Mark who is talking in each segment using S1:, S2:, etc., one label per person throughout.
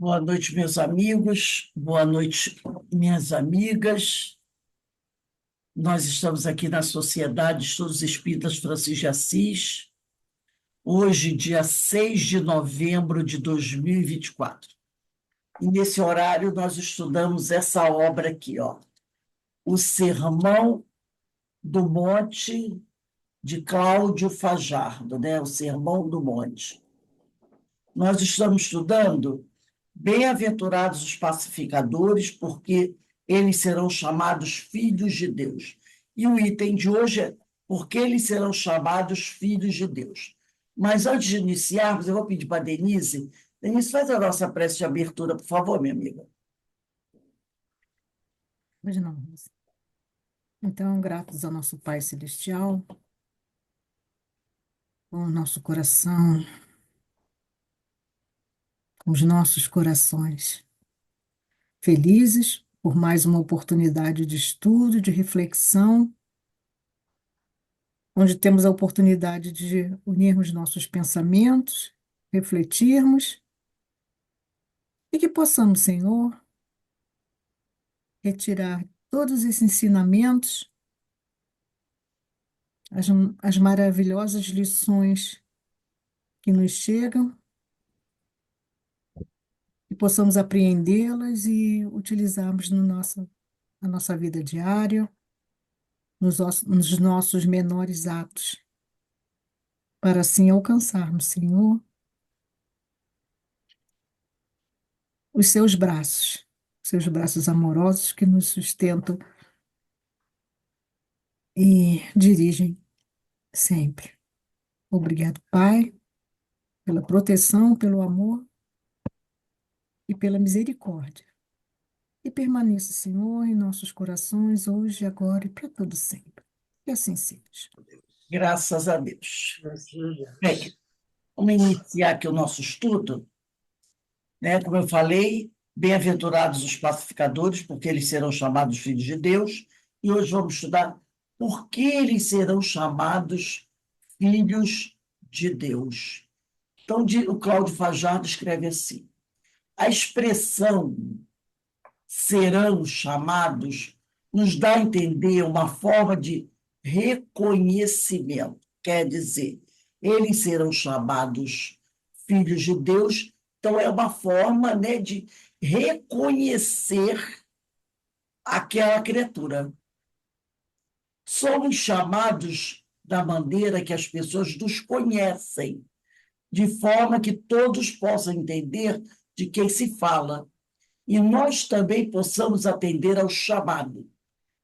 S1: Boa noite, meus amigos. Boa noite, minhas amigas. Nós estamos aqui na Sociedade de Estudos Espíritas Francisco de Assis, hoje, dia 6 de novembro de 2024. E nesse horário nós estudamos essa obra aqui, ó, O Sermão do Monte, de Cláudio Fajardo, né? O Sermão do Monte. Nós estamos estudando Bem-aventurados os pacificadores, porque eles serão chamados filhos de Deus. E o item de hoje é porque eles serão chamados filhos de Deus. Mas antes de iniciarmos, eu vou pedir para a Denise. Denise, faz a nossa prece de abertura, por favor, minha amiga.
S2: Hoje não, Rosa. Então, gratos ao nosso Pai Celestial, com o nosso coração, com os nossos corações felizes por mais uma oportunidade de estudo, de reflexão, onde temos a oportunidade de unirmos nossos pensamentos, refletirmos e que possamos, Senhor, retirar todos esses ensinamentos, as, as maravilhosas lições que nos chegam e possamos apreendê-las e utilizarmos no na nossa vida diária, nos nossos menores atos, para assim alcançarmos, Senhor, os seus braços amorosos que nos sustentam e dirigem sempre. Obrigado, Pai, pela proteção, pelo amor e pela misericórdia. E permaneça, Senhor, em nossos corações, hoje, agora e para todo sempre. E assim seja.
S1: Graças a Deus. Bem, vamos iniciar aqui o nosso estudo, né? Como eu falei, bem-aventurados os pacificadores, porque eles serão chamados filhos de Deus. E hoje vamos estudar por que eles serão chamados filhos de Deus. Então, o Cláudio Fajardo escreve assim: a expressão serão chamados nos dá a entender uma forma de reconhecimento. Quer dizer, eles serão chamados filhos de Deus, então é uma forma, né, de reconhecer aquela criatura. Somos chamados da maneira que as pessoas nos conhecem, de forma que todos possam entender de quem se fala, e nós também possamos atender ao chamado.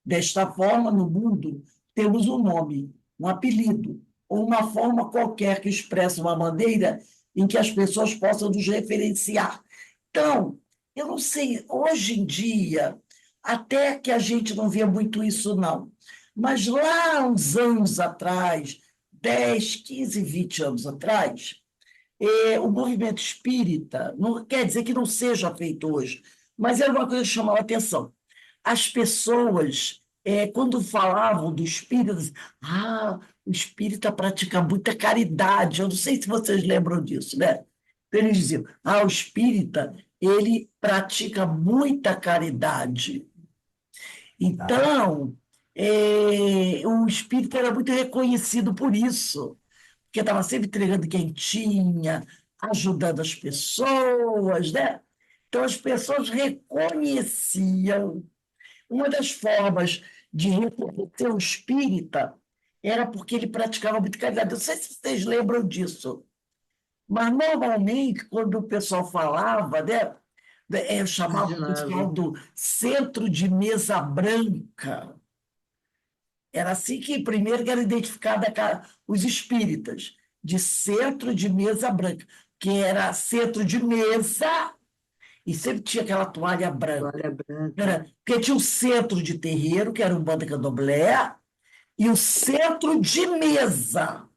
S1: Desta forma, no mundo, temos um nome, um apelido, ou uma forma qualquer que expressa uma maneira em que as pessoas possam nos referenciar. Então, eu não sei, hoje em dia, até que a gente não vê muito isso, não. Mas lá uns anos atrás, 10, 15, 20 anos atrás, o movimento espírita, não quer dizer que não seja feito hoje, mas era uma coisa que chamava a atenção. As pessoas, quando falavam do espírita, diziam, o espírita pratica muita caridade. Eu não sei se vocês lembram disso, né? Eles diziam, o espírita, ele pratica muita caridade. Então, o espírita era muito reconhecido por isso, porque estava sempre entregando quem tinha, ajudando as pessoas, né? Então, as pessoas reconheciam. Uma das formas de reconhecer o espírita era porque ele praticava muito caridade. Não sei se vocês lembram disso, mas normalmente, quando o pessoal falava, né, eu chamava o pessoal do centro de mesa branca. Era assim que primeiro era identificada os espíritas, de centro de mesa branca, que era centro de mesa e sempre tinha aquela toalha branca.
S3: Toalha branca.
S1: Porque tinha o centro de terreiro, que era um banda candomblé, e o centro de mesa.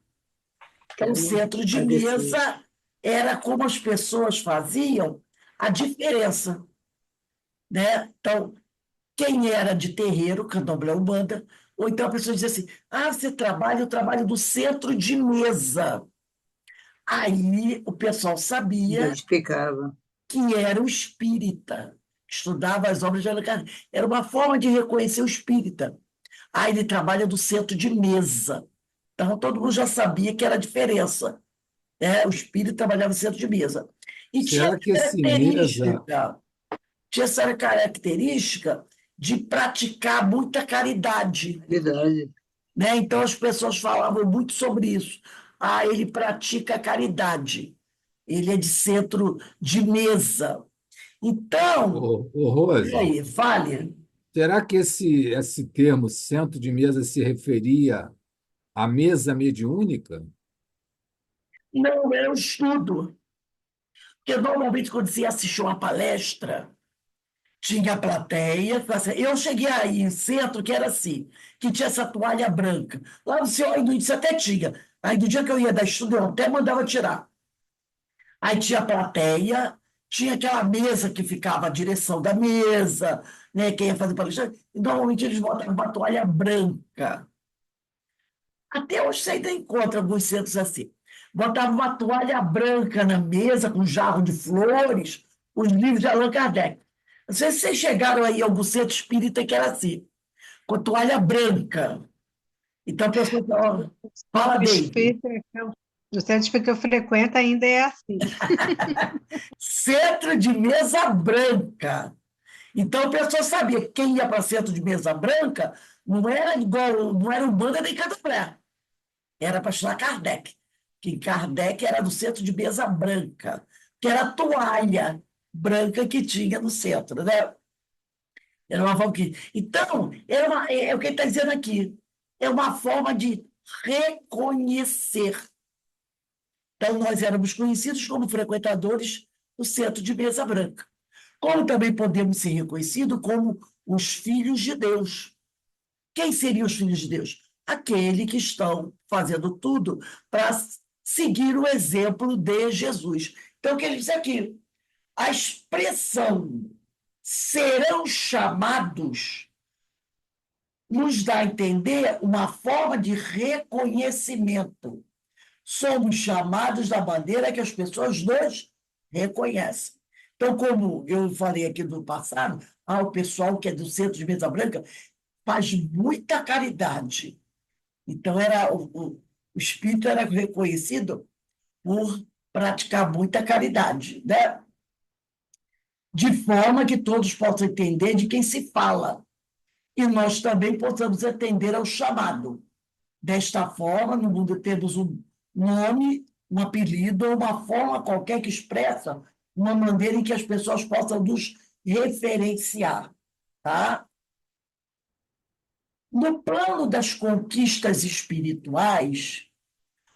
S1: Então, o centro de mesa era como as pessoas faziam a diferença, né? Então, quem era de terreiro, candomblé, umbanda, ou então a pessoa dizia assim, você trabalha, eu trabalho do centro de mesa. Aí o pessoal sabia
S3: Identificava.
S1: que era o espírita, que estudava as obras de Allan Kardec. Era uma forma de reconhecer o espírita. Ah, ele trabalha do centro de mesa. Então, todo mundo já sabia que era a diferença, né? O espírito trabalhava no centro de mesa. E
S3: Será que esse mesa...
S1: tinha essa característica de praticar muita caridade,
S4: Verdade.
S1: né? Então, as pessoas falavam muito sobre isso. Ah, ele pratica caridade. Ele é de centro de mesa. Então,
S3: Ô,
S1: e
S3: Rose,
S1: aí, fale.
S3: será que esse termo centro de mesa se referia à mesa mediúnica?
S1: Não, é um estudo. Porque normalmente, quando você assistia uma palestra, tinha plateia. Eu cheguei aí em centro, que era assim, que tinha essa toalha branca. Lá no seu, aí no início até tinha. Aí, do dia que eu ia dar estudo, eu até mandava tirar. Aí tinha a plateia, tinha aquela mesa que ficava a direção da mesa, né, quem ia fazer palestra. E normalmente eles botavam uma toalha branca. Até hoje você ainda encontra alguns centros assim. Botava uma toalha branca na mesa, com jarro de flores, os livros de Allan Kardec. Não sei se vocês chegaram aí a algum centro espírita que era assim, com toalha branca. Então a pessoa fala, fala,
S4: O
S1: David.
S4: espírito o centro espírita que eu frequento ainda é assim.
S1: Centro de mesa branca. Então a pessoa sabia que quem ia para centro de mesa branca não era igual, não era Umbanda nem Candomblé. Era para estudar Kardec. Que Kardec era do centro de mesa branca, que era a toalha branca que tinha no centro, né? Era uma forma que... Então, é o que ele está dizendo aqui. É uma forma de reconhecer. Então, nós éramos conhecidos como frequentadores do centro de mesa branca. Como também podemos ser reconhecidos como os filhos de Deus. Quem seriam os filhos de Deus? Aqueles que estão fazendo tudo para seguir o exemplo de Jesus. Então, o que ele diz aqui? A expressão serão chamados nos dá a entender uma forma de reconhecimento. Somos chamados da maneira que as pessoas nos reconhecem. Então, como eu falei aqui no passado, o pessoal que é do Centro de Mesa Branca faz muita caridade. Então, o espírito era reconhecido por praticar muita caridade, né? De forma que todos possam entender de quem se fala. E nós também possamos atender ao chamado. Desta forma, no mundo temos um nome, um apelido, ou uma forma qualquer que expressa uma maneira em que as pessoas possam nos referenciar. Tá? No plano das conquistas espirituais,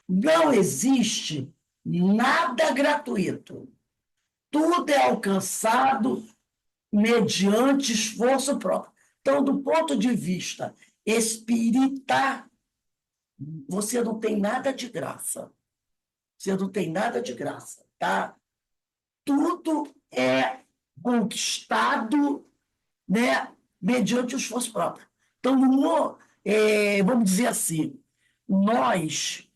S1: não existe nada gratuito. Tudo é alcançado mediante esforço próprio. Então, do ponto de vista espírita, você não tem nada de graça. Você não tem nada de graça, tá? Tudo é conquistado, né, mediante o esforço próprio. Então, vamos dizer assim, nós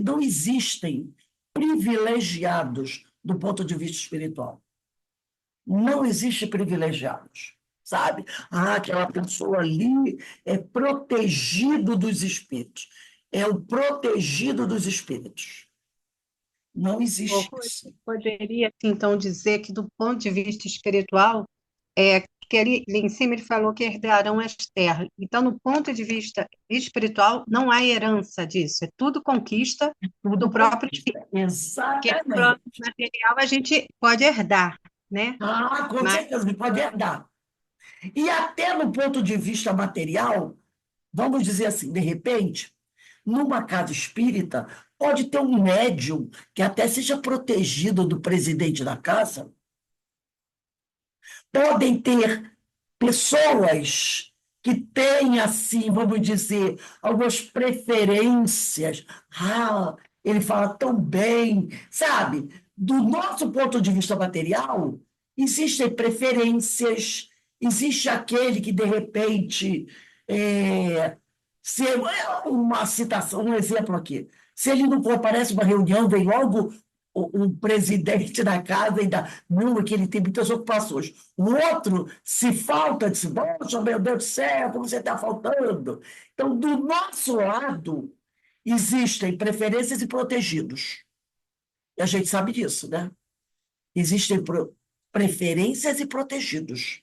S1: não existem privilegiados do ponto de vista espiritual. Não existe privilegiados, sabe? Aquela pessoa ali é protegido dos espíritos. É o protegido dos espíritos. Não existe isso.
S4: Poderia, assim, então, dizer que, do ponto de vista espiritual, que ali em cima ele falou que herdarão as terras. Então, no ponto de vista espiritual, não há herança disso, é tudo conquista do
S1: Tudo
S4: próprio
S1: conquista.
S4: espírito. Porque no plano
S1: Exatamente.
S4: material a gente pode herdar, né?
S1: Com
S4: Mas
S1: certeza, ele pode herdar. E até no ponto de vista material, vamos dizer assim, de repente, numa casa espírita, pode ter um médium que até seja protegido do presidente da casa. Podem ter pessoas que têm, assim, vamos dizer, algumas preferências. Ele fala tão bem, sabe? Do nosso ponto de vista material, existem preferências, existe aquele que, de repente, se uma citação, um exemplo aqui, se ele não comparece a uma reunião, vem logo um presidente da casa e dá. Não, é que ele tem muitas ocupações. O outro, se falta, diz, poxa, meu Deus do céu, como você está faltando. Então, do nosso lado, existem preferências e protegidos. E a gente sabe disso, né? Existem preferências e protegidos.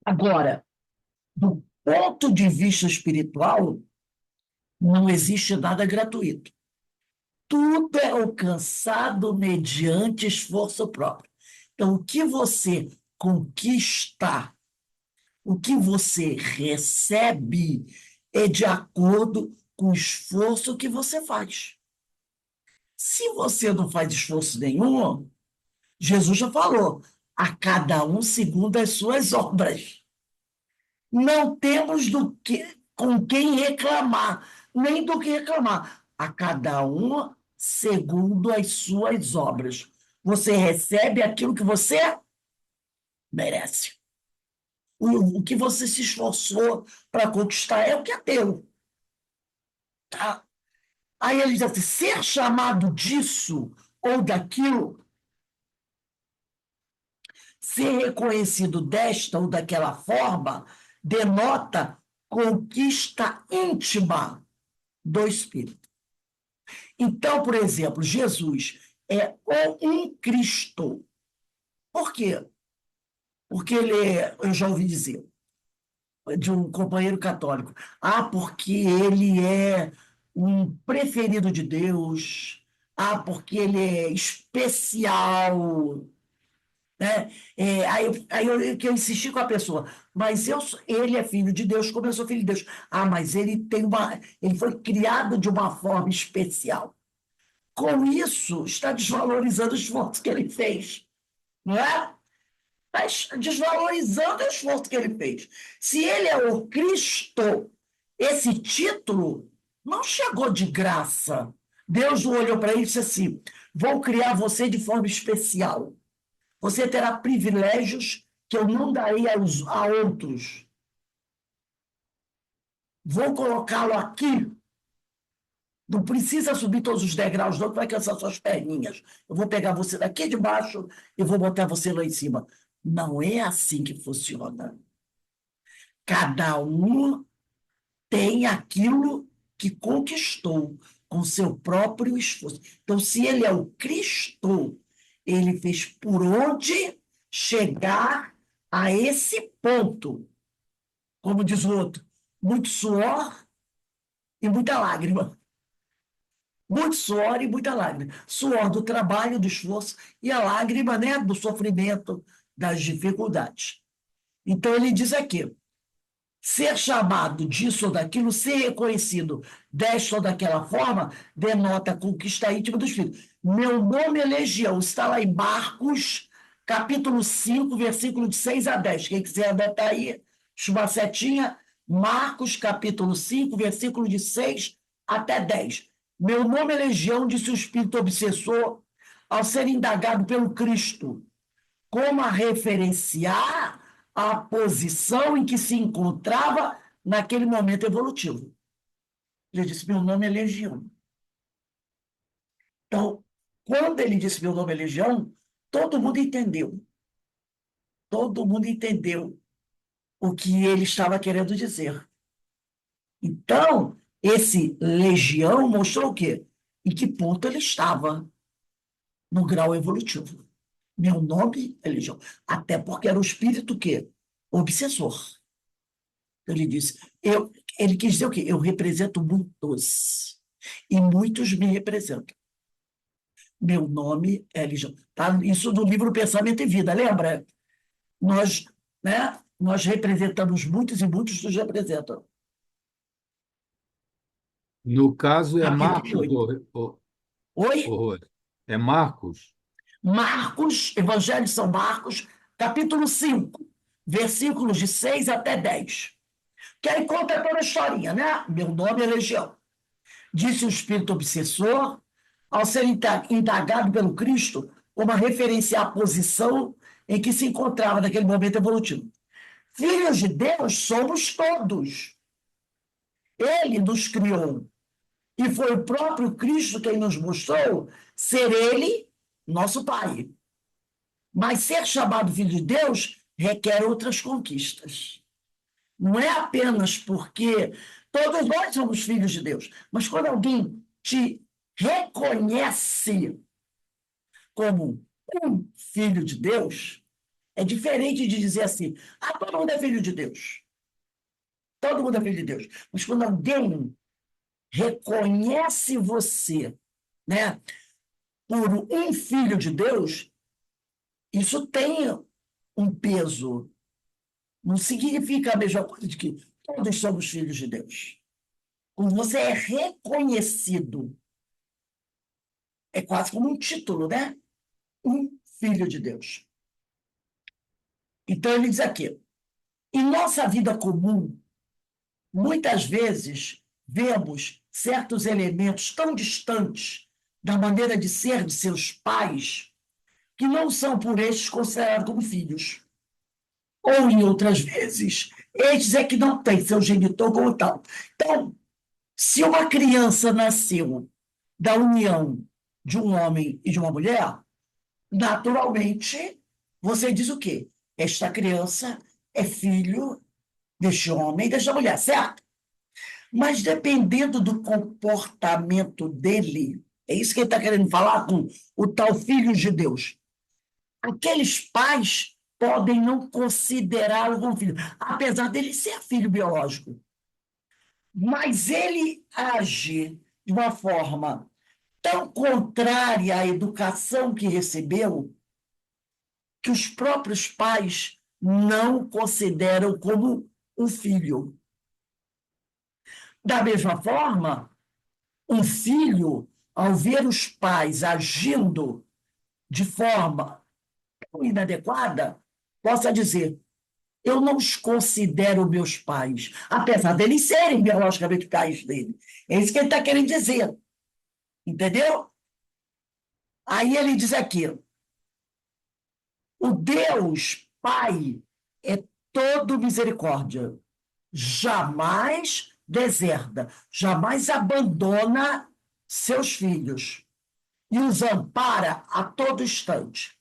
S1: Agora, do ponto de vista espiritual, não existe nada gratuito. Tudo é alcançado mediante esforço próprio. Então, o que você conquista, o que você recebe, é de acordo com o esforço que você faz. Se você não faz esforço nenhum, Jesus já falou, a cada um segundo as suas obras. Não temos com quem reclamar, nem do que reclamar. A cada um segundo as suas obras. Você recebe aquilo que você merece. O que você se esforçou para conquistar é o que é teu. Tá? Aí ele diz assim, ser chamado disso ou daquilo, ser reconhecido desta ou daquela forma, denota conquista íntima do Espírito. Então, por exemplo, Jesus é um Cristo. Por quê? Porque eu já ouvi dizer, de um companheiro católico, porque ele é um preferido de Deus, porque ele é especial, né? Que eu insisti com a pessoa, mas ele é filho de Deus, como eu sou filho de Deus. Mas ele foi criado de uma forma especial. Com isso, está desvalorizando o esforço que ele fez, não é? Está desvalorizando o esforço que ele fez. Se ele é o Cristo, esse título não chegou de graça. Deus olhou para ele e disse assim: vou criar você de forma especial. Você terá privilégios que eu não darei a outros. Vou colocá-lo aqui. Não precisa subir todos os degraus, não, que vai cansar suas perninhas. Eu vou pegar você daqui de baixo e vou botar você lá em cima. Não é assim que funciona. Cada um tem aquilo que conquistou com seu próprio esforço. Então, se ele é o Cristo, ele fez por onde chegar a esse ponto. Como diz o outro, muito suor e muita lágrima. Muito suor e muita lágrima. Suor do trabalho, do esforço, e a lágrima, né, do sofrimento, das dificuldades. Então, ele diz aqui, ser chamado disso ou daquilo, ser reconhecido desta ou daquela forma, denota a conquista íntima dos filhos. Meu nome é Legião, está lá em Marcos, capítulo 5, versículo de 6 a 10. Quem quiser anotar aí, uma setinha, Marcos, capítulo 5, versículo de 6 até 10. Meu nome é Legião, disse o espírito obsessor, ao ser indagado pelo Cristo, como a referenciar a posição em que se encontrava naquele momento evolutivo. Ele disse, meu nome é Legião. Então, quando ele disse meu nome é Legião, todo mundo entendeu. Todo mundo entendeu o que ele estava querendo dizer. Então, esse Legião mostrou o quê? Em que ponto ele estava no grau evolutivo. Meu nome é Legião. Até porque era o espírito quê? Obsessor. Ele disse, ele quis dizer o quê? Eu represento muitos. E muitos me representam. Meu nome é Legião. Tá? Isso do livro Pensamento e Vida, lembra? Nós, né, nós representamos muitos e muitos nos representam.
S3: No caso, é
S1: Capítulo
S3: Marcos,
S1: 8. Oi?
S3: é Marcos.
S1: Marcos, Evangelho de São Marcos, capítulo 5, versículos de 6 até 10. Que aí conta toda a historinha, né? Meu nome é Legião. Disse o espírito obsessor, ao ser indagado pelo Cristo, uma referência à posição em que se encontrava naquele momento evolutivo. Filhos de Deus somos todos. Ele nos criou E foi o próprio Cristo quem nos mostrou ser Ele nosso Pai. Mas ser chamado filho de Deus requer outras conquistas. Não é apenas porque todos nós somos filhos de Deus, mas quando alguém te reconhece como um filho de Deus, é diferente de dizer assim: ah, todo mundo é filho de Deus. Todo mundo é filho de Deus. Mas quando alguém reconhece você, né, por um filho de Deus, isso tem um peso. Não significa a mesma coisa de que todos somos filhos de Deus. Quando você é reconhecido, é quase como um título, né? Um filho de Deus. Então ele diz aqui: em nossa vida comum, muitas vezes vemos certos elementos tão distantes da maneira de ser de seus pais que não são por estes considerados como filhos. Ou, em outras vezes, estes é que não têm seu genitor como tal. Então, se uma criança nasceu da união de um homem e de uma mulher, naturalmente, você diz o quê? Esta criança é filho deste homem e desta mulher, certo? Mas dependendo do comportamento dele, é isso que ele está querendo falar com o tal filho de Deus. Aqueles pais podem não considerá-lo como filho, apesar dele ser filho biológico. Mas ele age de uma forma tão contrária à educação que recebeu que os próprios pais não o consideram como um filho. Da mesma forma, um filho, ao ver os pais agindo de forma inadequada, possa dizer: eu não os considero meus pais, apesar deles serem biologicamente pais dele. É isso que ele está querendo dizer. Entendeu? Aí ele diz aqui: o Deus Pai é todo misericórdia, jamais deserda, jamais abandona seus filhos e os ampara a todo instante.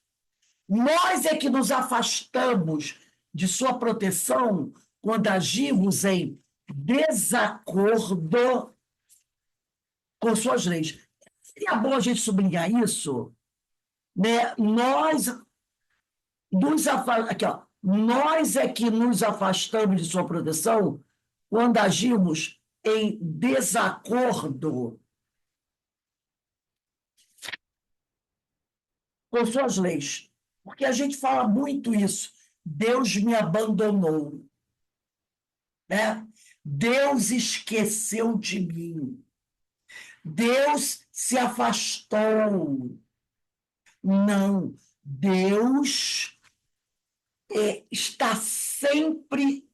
S1: Nós é que nos afastamos de sua proteção quando agimos em desacordo com suas leis. Seria bom a gente sublinhar isso, né? Aqui, ó, nós é que nos afastamos de sua proteção quando agimos em desacordo com suas leis. Porque a gente fala muito isso. Deus me abandonou, né? Deus esqueceu de mim. Deus se afastou. Não, Deus está sempre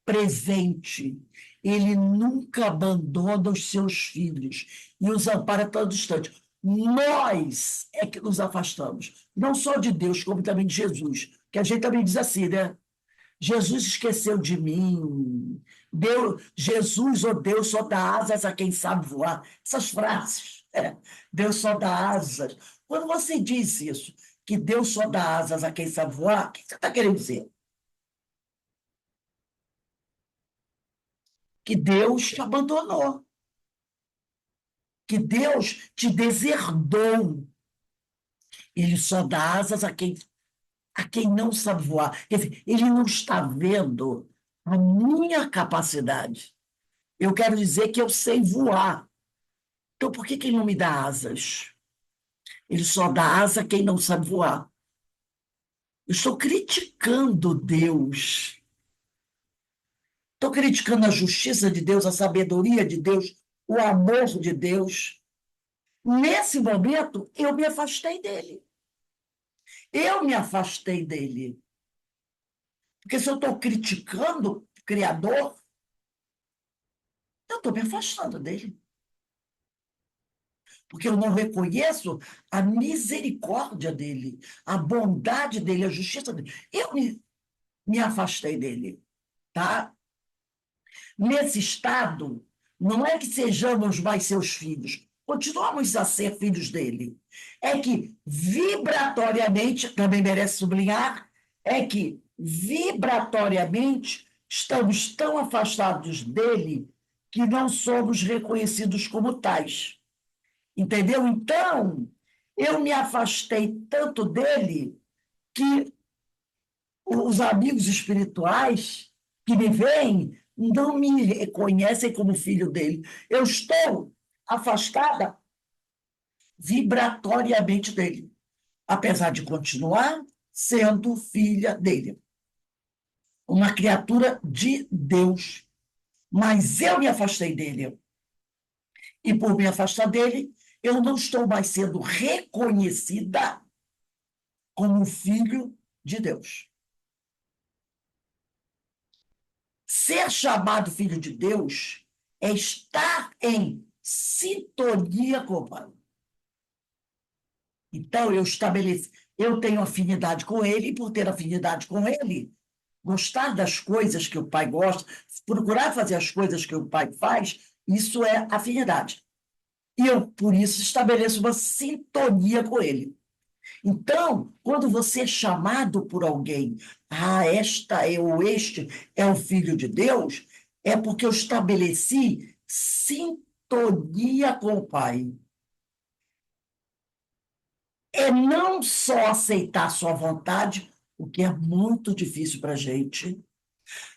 S1: presente. Ele nunca abandona os seus filhos e os ampara a todo instante. Nós é que nos afastamos, não só de Deus, como também de Jesus, que a gente também diz assim, né? Jesus esqueceu de mim. Jesus, ou Deus, só dá asas a quem sabe voar. Essas frases. Deus só dá asas. Quando você diz isso, que Deus só dá asas a quem sabe voar, o que você está querendo dizer? Que Deus te abandonou. Que Deus te deserdou. Ele só dá asas a quem não sabe voar. Quer dizer, ele não está vendo a minha capacidade. Eu quero dizer que eu sei voar. Então, por que ele não me dá asas? Ele só dá asa a quem não sabe voar. Eu estou criticando Deus. Estou criticando a justiça de Deus, a sabedoria de Deus, o amor de Deus. Nesse momento, eu me afastei dele. Eu me afastei dele. Porque se eu estou criticando o Criador, eu estou me afastando dele. Porque eu não reconheço a misericórdia dele, a bondade dele, a justiça dele. Eu me afastei dele, tá? Nesse estado, Não é que sejamos mais seus filhos, continuamos a ser filhos dele. É que vibratoriamente, também merece sublinhar, é que vibratoriamente estamos tão afastados dele que não somos reconhecidos como tais. Entendeu? Então, eu me afastei tanto dele que os amigos espirituais que me veem não me reconhecem como filho dele. Eu estou afastada vibratoriamente dele, apesar de continuar sendo filha dele, uma criatura de Deus. Mas eu me afastei dele. E por me afastar dele, eu não estou mais sendo reconhecida como filho de Deus. Ser chamado filho de Deus é estar em sintonia com o Pai. Então, eu tenho afinidade com ele, e por ter afinidade com ele, gostar das coisas que o Pai gosta, procurar fazer as coisas que o Pai faz, isso é afinidade. E eu, por isso, estabeleço uma sintonia com ele. Então, quando você é chamado por alguém, este é o Filho de Deus, é porque eu estabeleci sintonia com o Pai. É não só aceitar sua vontade, o que é muito difícil para a gente.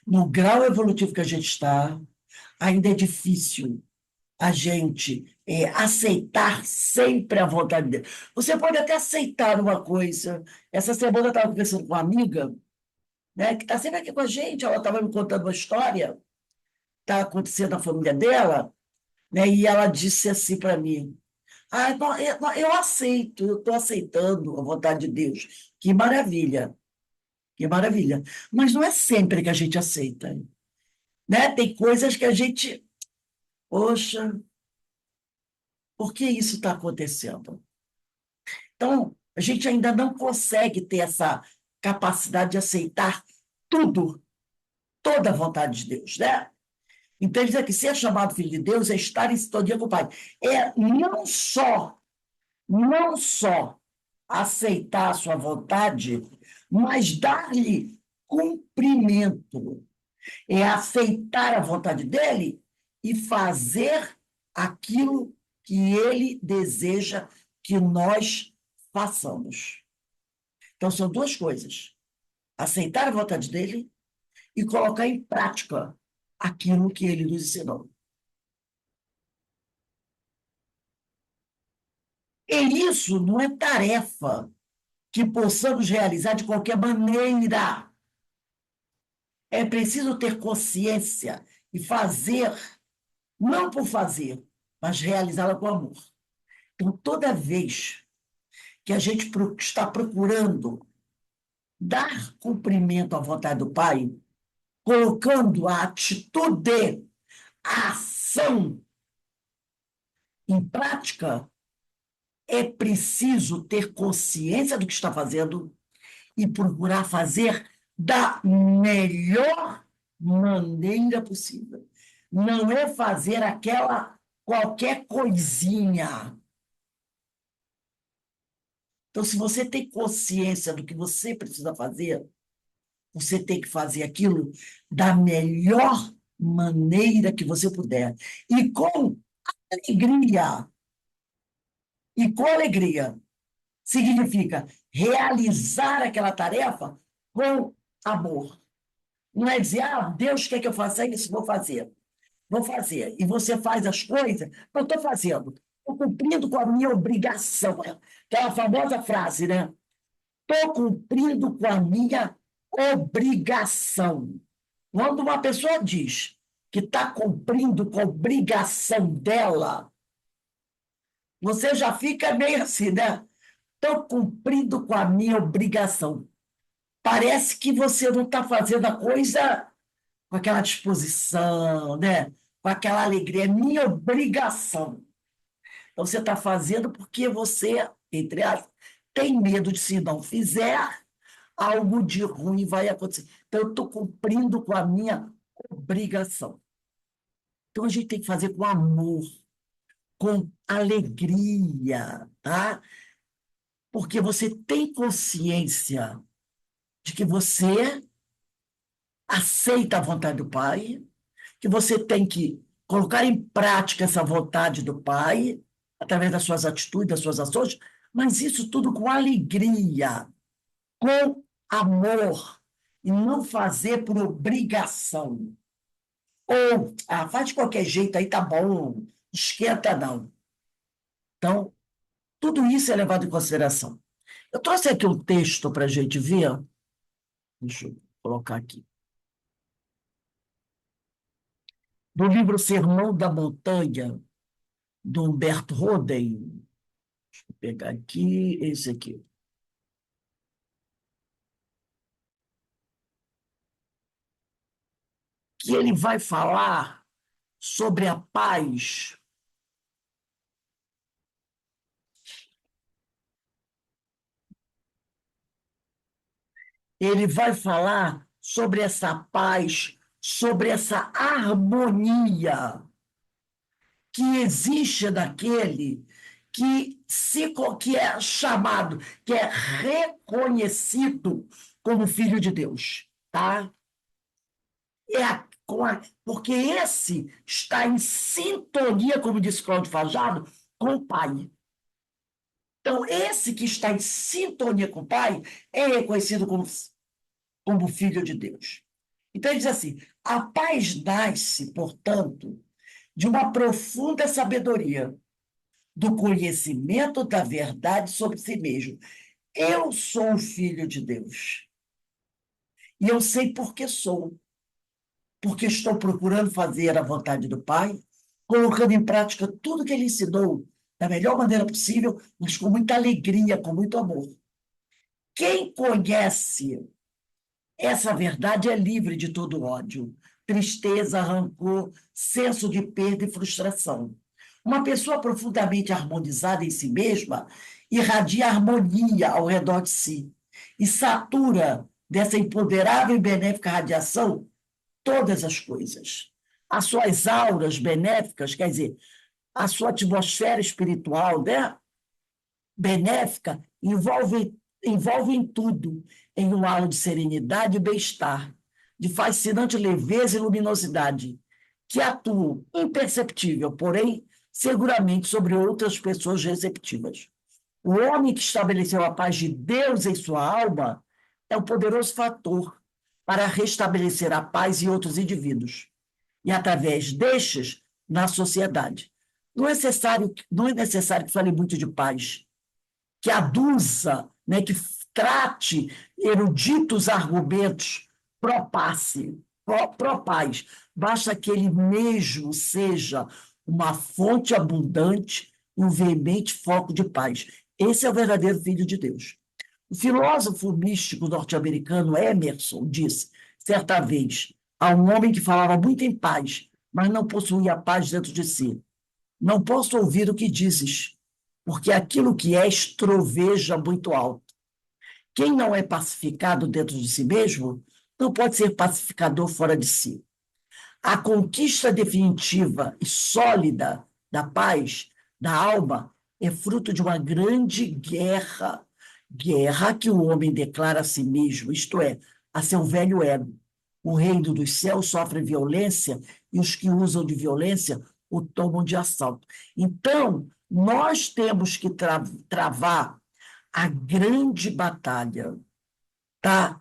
S1: No grau evolutivo que a gente está, ainda é difícil a gente aceitar sempre a vontade dele. Você pode até aceitar uma coisa. Essa semana eu estava conversando com uma amiga, né, que está sempre aqui com a gente, ela estava me contando uma história que está acontecendo na família dela, né, e ela disse assim para mim, eu aceito, eu estou aceitando a vontade de Deus. Que maravilha, que maravilha. Mas não é sempre que a gente aceita, né? Tem coisas que a gente, poxa, por que isso está acontecendo? Então, a gente ainda não consegue ter essa capacidade de aceitar tudo, toda a vontade de Deus, né? Então, ele diz que ser chamado filho de Deus é estar em sintonia com o Pai. É não só aceitar a sua vontade, mas dar-lhe cumprimento. É aceitar a vontade dele e fazer aquilo que ele deseja que nós façamos. Então, são duas coisas: aceitar a vontade dele e colocar em prática aquilo que ele nos ensinou. E isso não é tarefa que possamos realizar de qualquer maneira. É preciso ter consciência e fazer, não por fazer, mas realizá-la com amor. Então, toda vez que a gente está procurando dar cumprimento à vontade do Pai, colocando a atitude, a ação em prática, é preciso ter consciência do que está fazendo e procurar fazer da melhor maneira possível. Não é fazer aquela qualquer coisinha. Então, se você tem consciência do que você precisa fazer, você tem que fazer aquilo da melhor maneira que você puder. E com alegria. E com alegria. Significa realizar aquela tarefa com amor. Não é dizer, Deus quer que eu faça isso, vou fazer. Vou fazer. E você faz as coisas, eu estou fazendo. Estou cumprindo com a minha obrigação. Aquela famosa frase, né? Estou cumprindo com a minha obrigação. Quando uma pessoa diz que está cumprindo com a obrigação dela, você já fica meio assim, né? Estou cumprindo com a minha obrigação. Parece que você não está fazendo a coisa com aquela disposição, né? Com aquela alegria. É minha obrigação. Então, você está fazendo porque você, entre aspas, tem medo de, se não fizer, algo de ruim vai acontecer. Então, eu estou cumprindo com a minha obrigação. Então, a gente tem que fazer com amor, com alegria, tá? Porque você tem consciência de que você aceita a vontade do Pai, que você tem que colocar em prática essa vontade do Pai, através das suas atitudes, das suas ações, mas isso tudo com alegria, com amor, e não fazer por obrigação. Ou, faz de qualquer jeito, aí tá bom, esquenta não. Então, tudo isso é levado em consideração. Eu trouxe aqui um texto para a gente ver, deixa eu colocar aqui, do livro Sermão da Montanha, do Humberto Roden. Deixa eu pegar aqui, esse aqui. Que ele vai falar sobre a paz. Ele vai falar sobre essa paz, sobre essa harmonia que existe naquele que é chamado, que é reconhecido como filho de Deus, tá? Porque esse está em sintonia, como disse Cláudio Fajardo, com o Pai. Então, esse que está em sintonia com o Pai é reconhecido como filho de Deus. Então, ele diz assim: a paz nasce, portanto, de uma profunda sabedoria, do conhecimento da verdade sobre si mesmo. Eu sou um filho de Deus. E eu sei por que sou. Porque estou procurando fazer a vontade do Pai, colocando em prática tudo que Ele ensinou da melhor maneira possível, mas com muita alegria, com muito amor. Quem conhece essa verdade é livre de todo ódio, tristeza, rancor, senso de perda e frustração. Uma pessoa profundamente harmonizada em si mesma irradia harmonia ao redor de si e satura dessa empoderável e benéfica radiação todas as coisas. As suas auras benéficas, quer dizer, a sua atmosfera espiritual, né, benéfica, envolve em tudo, em um halo de serenidade e bem-estar, de fascinante leveza e luminosidade, que atuam imperceptível, porém, seguramente sobre outras pessoas receptivas. O homem que estabeleceu a paz de Deus em sua alma é um poderoso fator para restabelecer a paz em outros indivíduos e, através destes, na sociedade. Não é necessário que fale muito de paz, que aduza, né, que trate eruditos argumentos pró-pace, pró-paz. Basta que ele mesmo seja uma fonte abundante e um veemente foco de paz. Esse é o verdadeiro Filho de Deus. O filósofo místico norte-americano Emerson disse, certa vez, a um homem que falava muito em paz, mas não possuía paz dentro de si: não posso ouvir o que dizes, porque aquilo que és troveja muito alto. Quem não é pacificado dentro de si mesmo, não pode ser pacificador fora de si. A conquista definitiva e sólida da paz, da alma, é fruto de uma grande guerra, guerra que o homem declara a si mesmo, isto é, a seu velho ego. O reino dos céus sofre violência e os que usam de violência o tomam de assalto. Então, nós temos que travar a grande batalha, tá?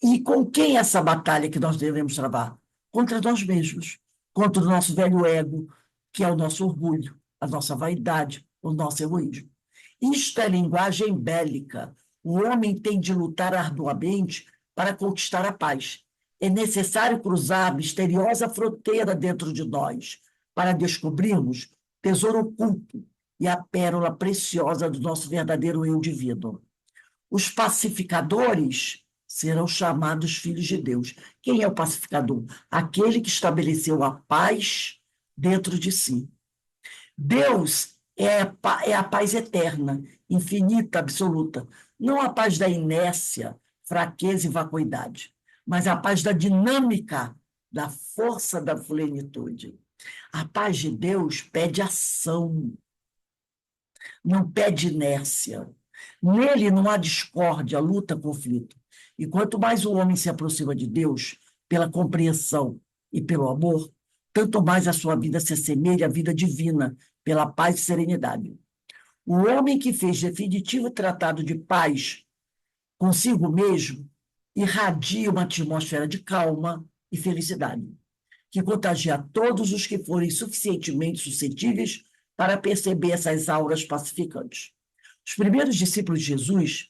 S1: E com quem é essa batalha que nós devemos travar? Contra nós mesmos, contra o nosso velho ego, que é o nosso orgulho, a nossa vaidade, o nosso egoísmo. Isto é linguagem bélica. O homem tem de lutar arduamente para conquistar a paz. É necessário cruzar a misteriosa fronteira dentro de nós para descobrirmos tesouro oculto e a pérola preciosa do nosso verdadeiro eu divino. Os pacificadores serão chamados filhos de Deus. Quem é o pacificador? Aquele que estabeleceu a paz dentro de si. Deus é a paz eterna, infinita, absoluta. Não a paz da inércia, fraqueza e vacuidade, mas a paz da dinâmica, da força da plenitude. A paz de Deus pede ação, não pede inércia. Nele não há discórdia, luta, conflito. E quanto mais o homem se aproxima de Deus, pela compreensão e pelo amor, tanto mais a sua vida se assemelha à vida divina, pela paz e serenidade. O homem que fez definitivo tratado de paz consigo mesmo irradia uma atmosfera de calma e felicidade, que contagia todos os que forem suficientemente suscetíveis para perceber essas auras pacificantes. Os primeiros discípulos de Jesus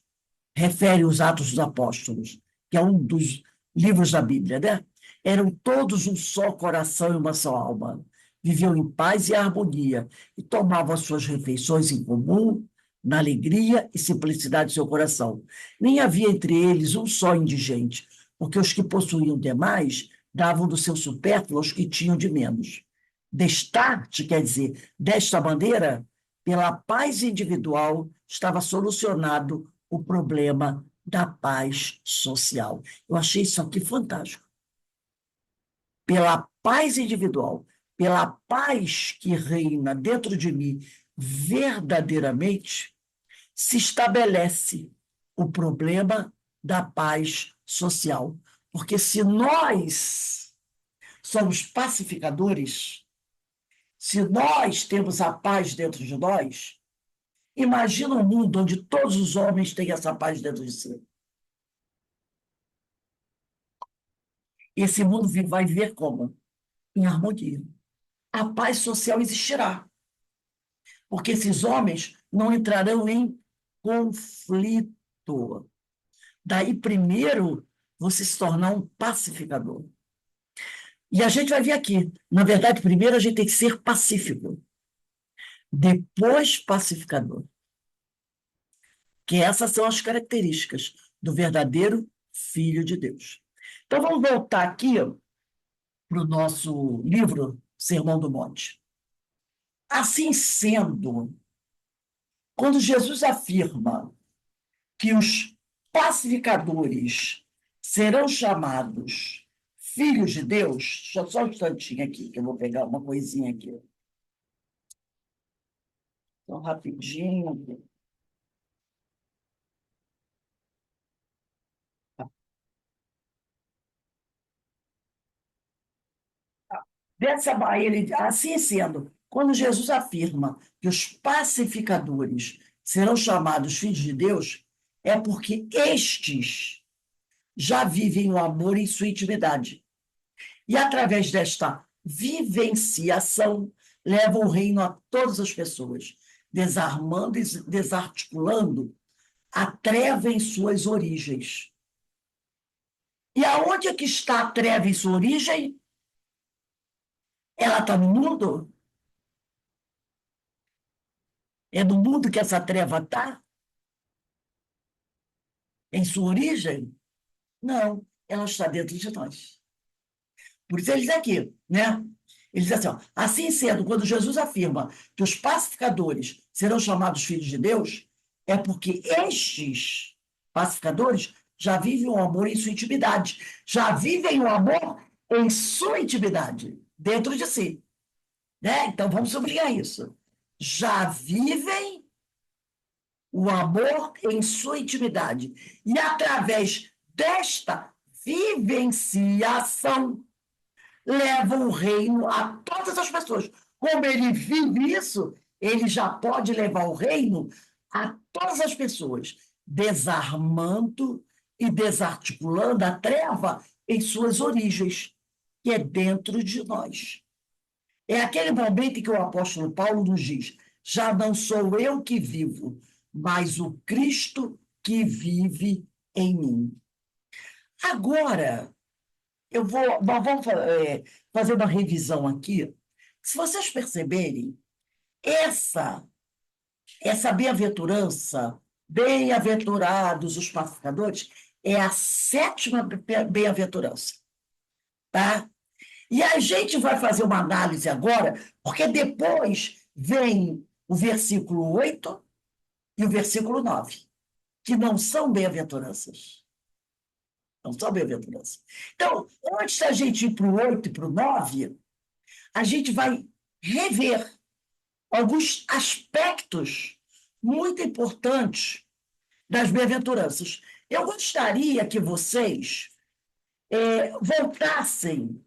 S1: referem os Atos dos Apóstolos, que é um dos livros da Bíblia, né? Eram todos um só coração e uma só alma. Viviam em paz e harmonia e tomavam as suas refeições em comum, na alegria e simplicidade de seu coração. Nem havia entre eles um só indigente, porque os que possuíam demais davam do seu supérfluo aos que tinham de menos. Destarte, quer dizer, desta maneira, pela paz individual, estava solucionado o problema da paz social. Eu achei isso aqui fantástico. Pela paz individual, pela paz que reina dentro de mim verdadeiramente, se estabelece o problema da paz social. Porque se nós somos pacificadores, se nós temos a paz dentro de nós, imagina um mundo onde todos os homens têm essa paz dentro de si. Esse mundo vai viver como? Em harmonia. A paz social existirá, porque esses homens não entrarão em conflito. Daí, primeiro, você se tornar um pacificador. E a gente vai ver aqui. Na verdade, primeiro a gente tem que ser pacífico, depois pacificador. Que essas são as características do verdadeiro Filho de Deus. Então, vamos voltar aqui para o nosso livro Sermão do Monte. Assim sendo, quando Jesus afirma que os pacificadores serão chamados filhos de Deus, deixa só um instantinho aqui, que eu vou pegar uma coisinha aqui. Então, rapidinho. Dessa maneira, assim sendo, quando Jesus afirma que os pacificadores serão chamados filhos de Deus, é porque estes já vivem o amor em sua intimidade. E através desta vivenciação, levam o reino a todas as pessoas, desarmando e desarticulando a treva em suas origens. E aonde é que está a treva em sua origem? Ela está no mundo? É no mundo que essa treva está? Em sua origem? Não, ela está dentro de nós. Por isso ele diz aqui, né? Ele diz assim, ó, assim sendo, quando Jesus afirma que os pacificadores serão chamados filhos de Deus, é porque estes pacificadores já vivem o amor em sua intimidade, já vivem o amor em sua intimidade, dentro de si. Né? Então, vamos sublinhar isso. Já vivem o amor em sua intimidade. E através desta vivenciação, leva o reino a todas as pessoas. Como ele vive isso, ele já pode levar o reino a todas as pessoas, desarmando e desarticulando a treva em suas origens, que é dentro de nós. É aquele momento em que o apóstolo Paulo nos diz: já não sou eu que vivo, mas o Cristo que vive em mim. Agora, nós vamos fazer uma revisão aqui. Se vocês perceberem, essa bem-aventurança, bem-aventurados os pacificadores, é a 7ª bem-aventurança. Tá? E a gente vai fazer uma análise agora, porque depois vem o versículo 8 e o versículo 9, que não são bem-aventuranças. Não são bem-aventuranças. Então, antes da gente ir para o 8 e para o 9, a gente vai rever alguns aspectos muito importantes das bem-aventuranças. Eu gostaria que vocês voltassem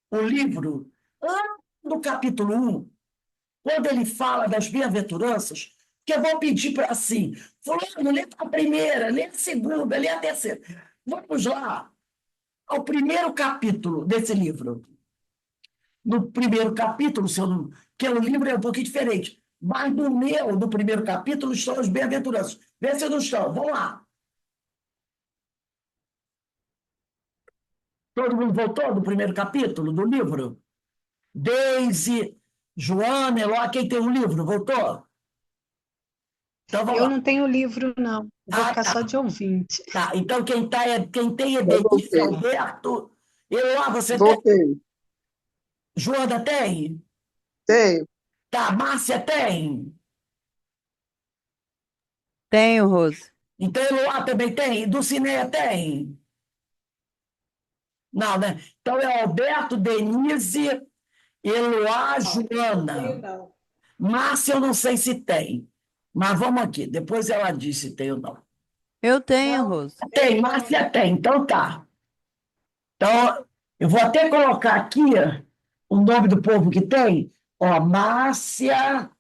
S1: o livro lá no capítulo 1, quando ele fala das bem-aventuranças, que eu vou pedir para assim, fulano, lê a primeira, lê a segunda, lê a terceira. Vamos lá ao primeiro capítulo desse livro. No primeiro capítulo, se eu não, que o livro é um pouquinho diferente, mas no primeiro capítulo, estão as bem-aventuranças. Vê se não estão. Vamos lá. Todo mundo voltou do primeiro capítulo do livro? Deise, Joana, Eloá, quem tem um livro, voltou? Então vamos
S4: Eu
S1: lá.
S4: não tenho livro, não. Eu vou
S1: Ah,
S4: ficar só
S1: tá.
S4: de ouvinte.
S1: Tá. Então quem tem é
S5: Eu
S1: Denise
S5: voltei,
S1: Alberto. Eloá, você tem?
S5: voltei.
S1: Joana tem?
S5: Tenho.
S1: Tá. Márcia tem?
S6: Tenho, Rose.
S1: Então Eloá também tem? Dulcineia tem? Não, né? Então é Alberto, Denise, Eloá, Joana.
S4: Não.
S1: Márcia, eu não sei se tem. Mas vamos aqui. Depois ela diz se tem ou não.
S6: Eu tenho,
S4: Não,
S6: Rose.
S1: Tem, Márcia tem. Então tá. Então, eu vou até colocar aqui o nome do povo que tem. Ó, Márcia,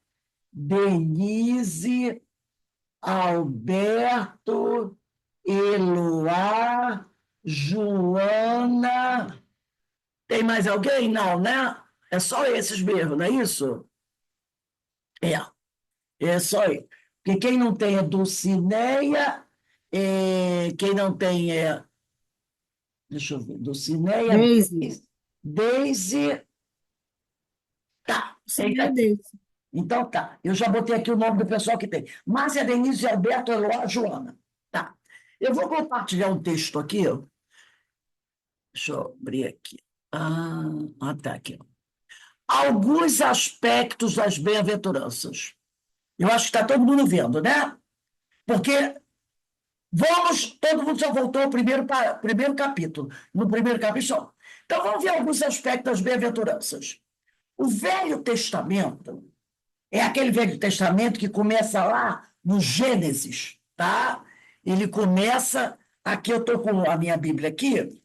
S1: Denise, Alberto, Eloá, Joana. Tem mais alguém? Não, né? É só esses mesmo, não é isso? É, é só isso. Porque quem não tem é Dulcineia, quem não tem é. Deixa eu ver, Dulcineia,
S2: Deise.
S1: Deise. Tá.
S2: Sim, é Deise.
S1: Então tá. Eu já botei aqui o nome do pessoal que tem. Márcia, Denise, Alberto, Eloá, Joana. Tá. Eu vou compartilhar um texto aqui. Ó. Deixa eu abrir aqui. Tá aqui. Ó. Alguns aspectos das bem-aventuranças. Eu acho que está todo mundo vendo, né? Porque todo mundo já voltou ao primeiro capítulo. No primeiro capítulo só. Então vamos ver alguns aspectos das bem-aventuranças. O Velho Testamento é aquele Velho Testamento que começa lá no Gênesis, tá? Ele começa, aqui eu estou com a minha Bíblia aqui,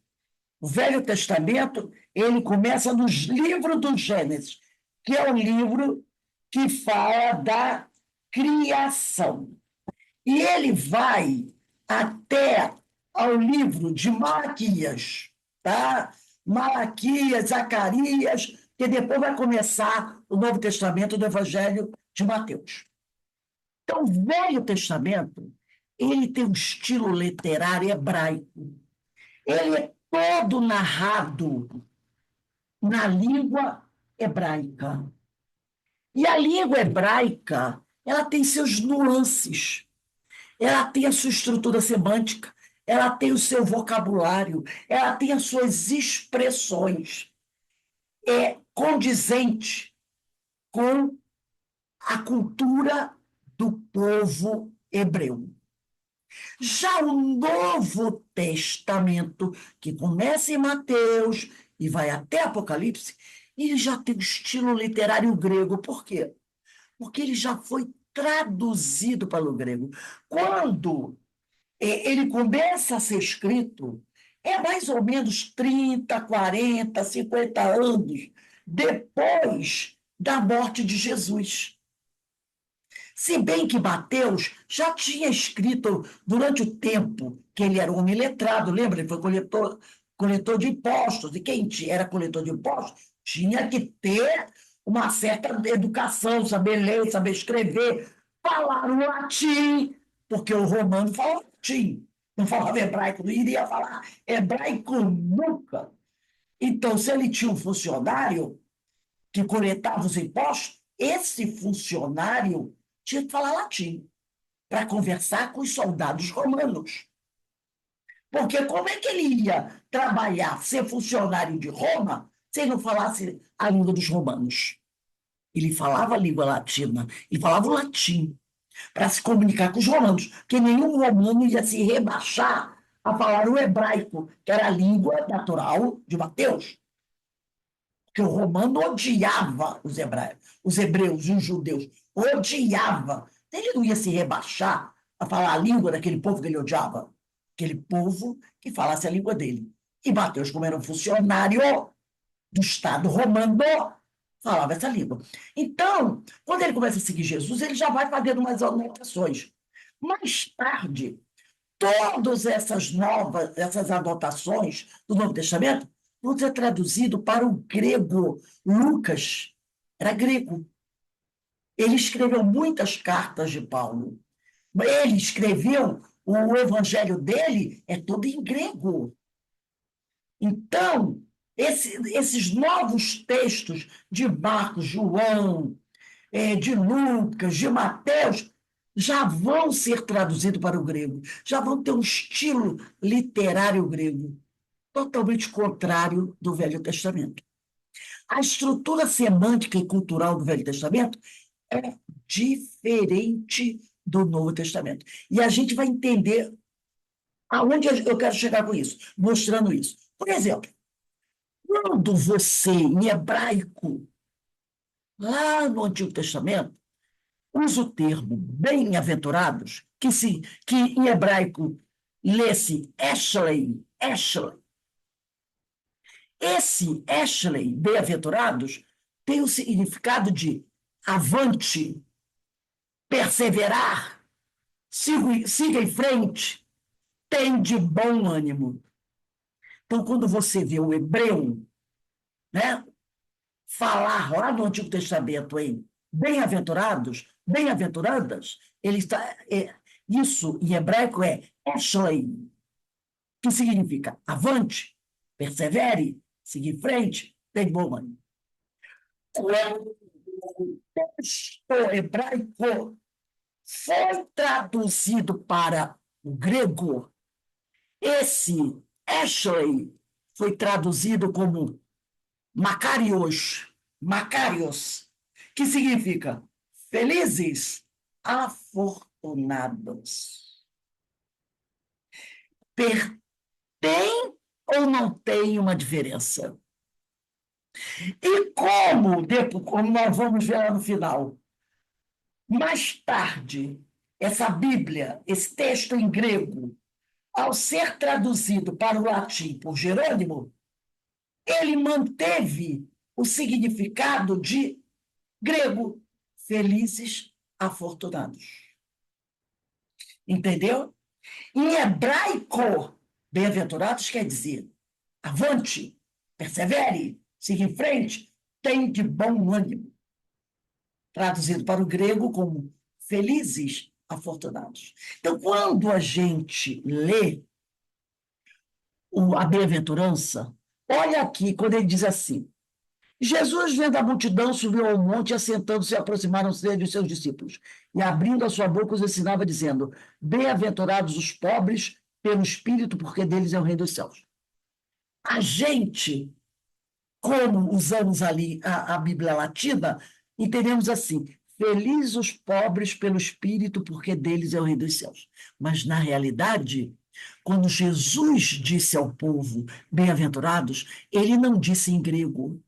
S1: o Velho Testamento, ele começa nos livros do Gênesis, que é o livro que fala da criação. E ele vai até ao livro de Malaquias, tá? Malaquias, Zacarias, que depois vai começar o Novo Testamento do Evangelho de Mateus. Então, o Velho Testamento, ele tem um estilo literário hebraico. Ele é todo narrado na língua hebraica. E a língua hebraica, ela tem seus nuances. Ela tem a sua estrutura semântica, ela tem o seu vocabulário, ela tem as suas expressões. É condizente com a cultura do povo hebreu. Já o Novo Testamento, que começa em Mateus e vai até Apocalipse, ele já tem um estilo literário grego. Por quê? Porque ele já foi traduzido para o grego. Quando ele começa a ser escrito, é mais ou menos 30, 40, 50 anos depois da morte de Jesus. Se bem que Mateus já tinha escrito durante o tempo que ele era um homem letrado, lembra? Ele foi coletor de impostos, e quem era coletor de impostos tinha que ter uma certa educação, saber ler, saber escrever, falar o latim, porque o romano falava latim, não falava hebraico, não iria falar hebraico nunca. Então, se ele tinha um funcionário que coletava os impostos, esse funcionário tinha que falar latim para conversar com os soldados romanos. Porque como é que ele ia trabalhar, ser funcionário de Roma, se ele não falasse a língua dos romanos? Ele falava a língua latina, ele falava o latim para se comunicar com os romanos, porque nenhum romano ia se rebaixar a falar o hebraico, que era a língua natural de Mateus. Porque o romano odiava os hebreus e os judeus. Odiava. Ele não ia se rebaixar a falar a língua daquele povo que ele odiava. Aquele povo que falasse a língua dele. E Mateus, como era um funcionário do Estado romano, falava essa língua. Então, quando ele começa a seguir Jesus, ele já vai fazendo umas anotações. Mais tarde, todas essas anotações do Novo Testamento vão ser traduzidas para o grego. Lucas era grego. Ele escreveu muitas cartas de Paulo. Ele escreveu, o evangelho dele é todo em grego. Então, esses novos textos de Marcos, João, de Lucas, de Mateus, já vão ser traduzidos para o grego, já vão ter um estilo literário grego, totalmente contrário do Velho Testamento. A estrutura semântica e cultural do Velho Testamento é diferente do Novo Testamento. E a gente vai entender aonde eu quero chegar com isso, mostrando isso. Por exemplo, quando você, em hebraico, lá no Antigo Testamento, usa o termo bem-aventurados, que em hebraico lê-se Ashley. Esse Ashley, bem-aventurados, tem o significado de avante, perseverar, siga em frente, tem de bom ânimo. Então, quando você vê o hebreu, né, falar lá no Antigo Testamento em bem-aventurados, bem-aventuradas, ele está, isso em hebraico é Ashley, que significa avante, persevere, siga em frente, tem bom ânimo. Quando o texto hebraico foi traduzido para o grego, esse Ashley foi traduzido como Macarios, que significa felizes, afortunados. Tem ou não tem uma diferença? E como nós vamos ver lá no final, mais tarde, essa Bíblia, esse texto em grego, ao ser traduzido para o latim por Jerônimo, ele manteve o significado de grego, felizes, afortunados. Entendeu? Em hebraico, bem-aventurados quer dizer avante, persevere, siga em frente, tem de bom ânimo. Traduzido para o grego como felizes, afortunados. Então, quando a gente lê a bem-aventurança, olha aqui, quando ele diz assim: Jesus, vendo a multidão, subiu ao monte e, assentando-se, aproximaram-se dele os seus discípulos. E, abrindo a sua boca, os ensinava, dizendo: bem-aventurados os pobres pelo espírito, porque deles é o reino dos céus. A gente, como usamos ali a Bíblia Latina, entendemos assim: felizes os pobres pelo espírito, porque deles é o reino dos céus. Mas, na realidade, quando Jesus disse ao povo bem-aventurados, ele não disse em grego.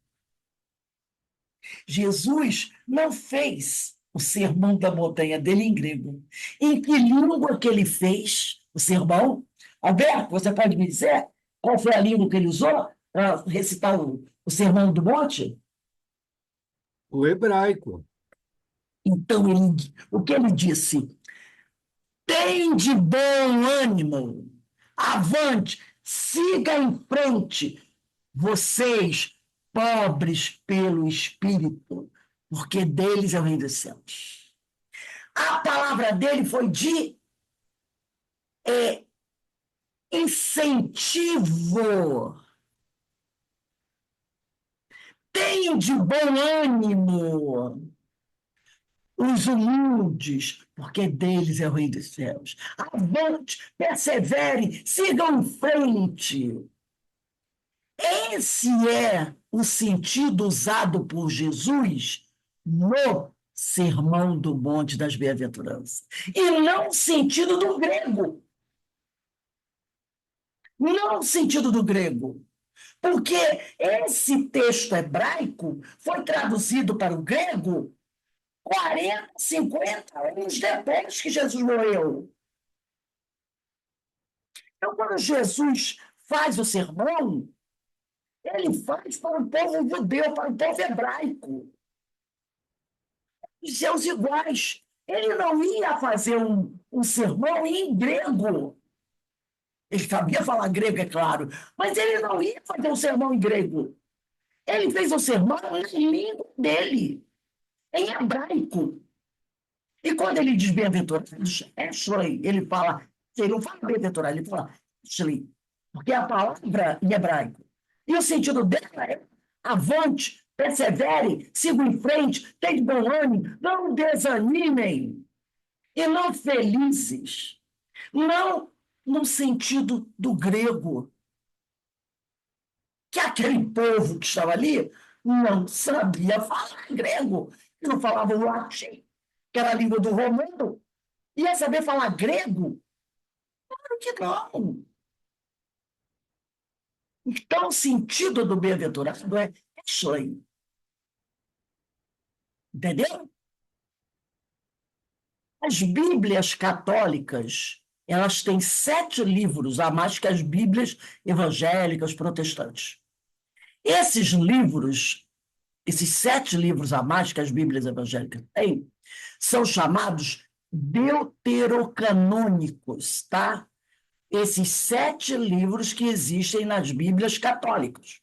S1: Jesus não fez o sermão da montanha dele em grego. Em que língua que ele fez o sermão? Alberto, você pode me dizer qual foi a língua que ele usou para recitar o sermão do monte?
S3: O hebraico.
S1: Então, o que ele disse? Tem de bom ânimo, avante, siga em frente, vocês, pobres pelo espírito, porque deles é o reino dos céus. A palavra dele foi de incentivo. Tenham de bom ânimo os humildes, porque deles é o reino dos céus. Avante, persevere, sigam em frente. Esse é o sentido usado por Jesus no Sermão do Monte das Bem-aventuranças. E não o sentido do grego. Não o sentido do grego. Porque esse texto hebraico foi traduzido para o grego 40, 50 anos depois que Jesus morreu. Então, quando Jesus faz o sermão, ele faz para o povo judeu, para o povo hebraico, os seus iguais. Ele não ia fazer um sermão em grego. Ele sabia falar grego, é claro, mas ele não ia fazer um sermão em grego. Ele fez um sermão na língua dele, em hebraico. E quando ele diz bem-aventurados, Ashley, ele fala, ele não fala bem-aventurado, ele fala Ashley, porque é a palavra em hebraico. E o sentido dela é avante, persevere, sigam em frente, tenham bom ânimo, não desanimem. E não felizes. Não no sentido do grego, que aquele povo que estava ali não sabia falar grego, não falava o latim, que era a língua do romano. Ia saber falar grego? Claro que não. Então, o sentido do bem-aventurado é Ashley. Entendeu? As Bíblias católicas, elas têm 7 livros a mais que as Bíblias evangélicas protestantes. Esses livros, esses 7 livros a mais que as Bíblias evangélicas têm, são chamados deuterocanônicos, tá? Esses 7 livros que existem nas Bíblias católicas.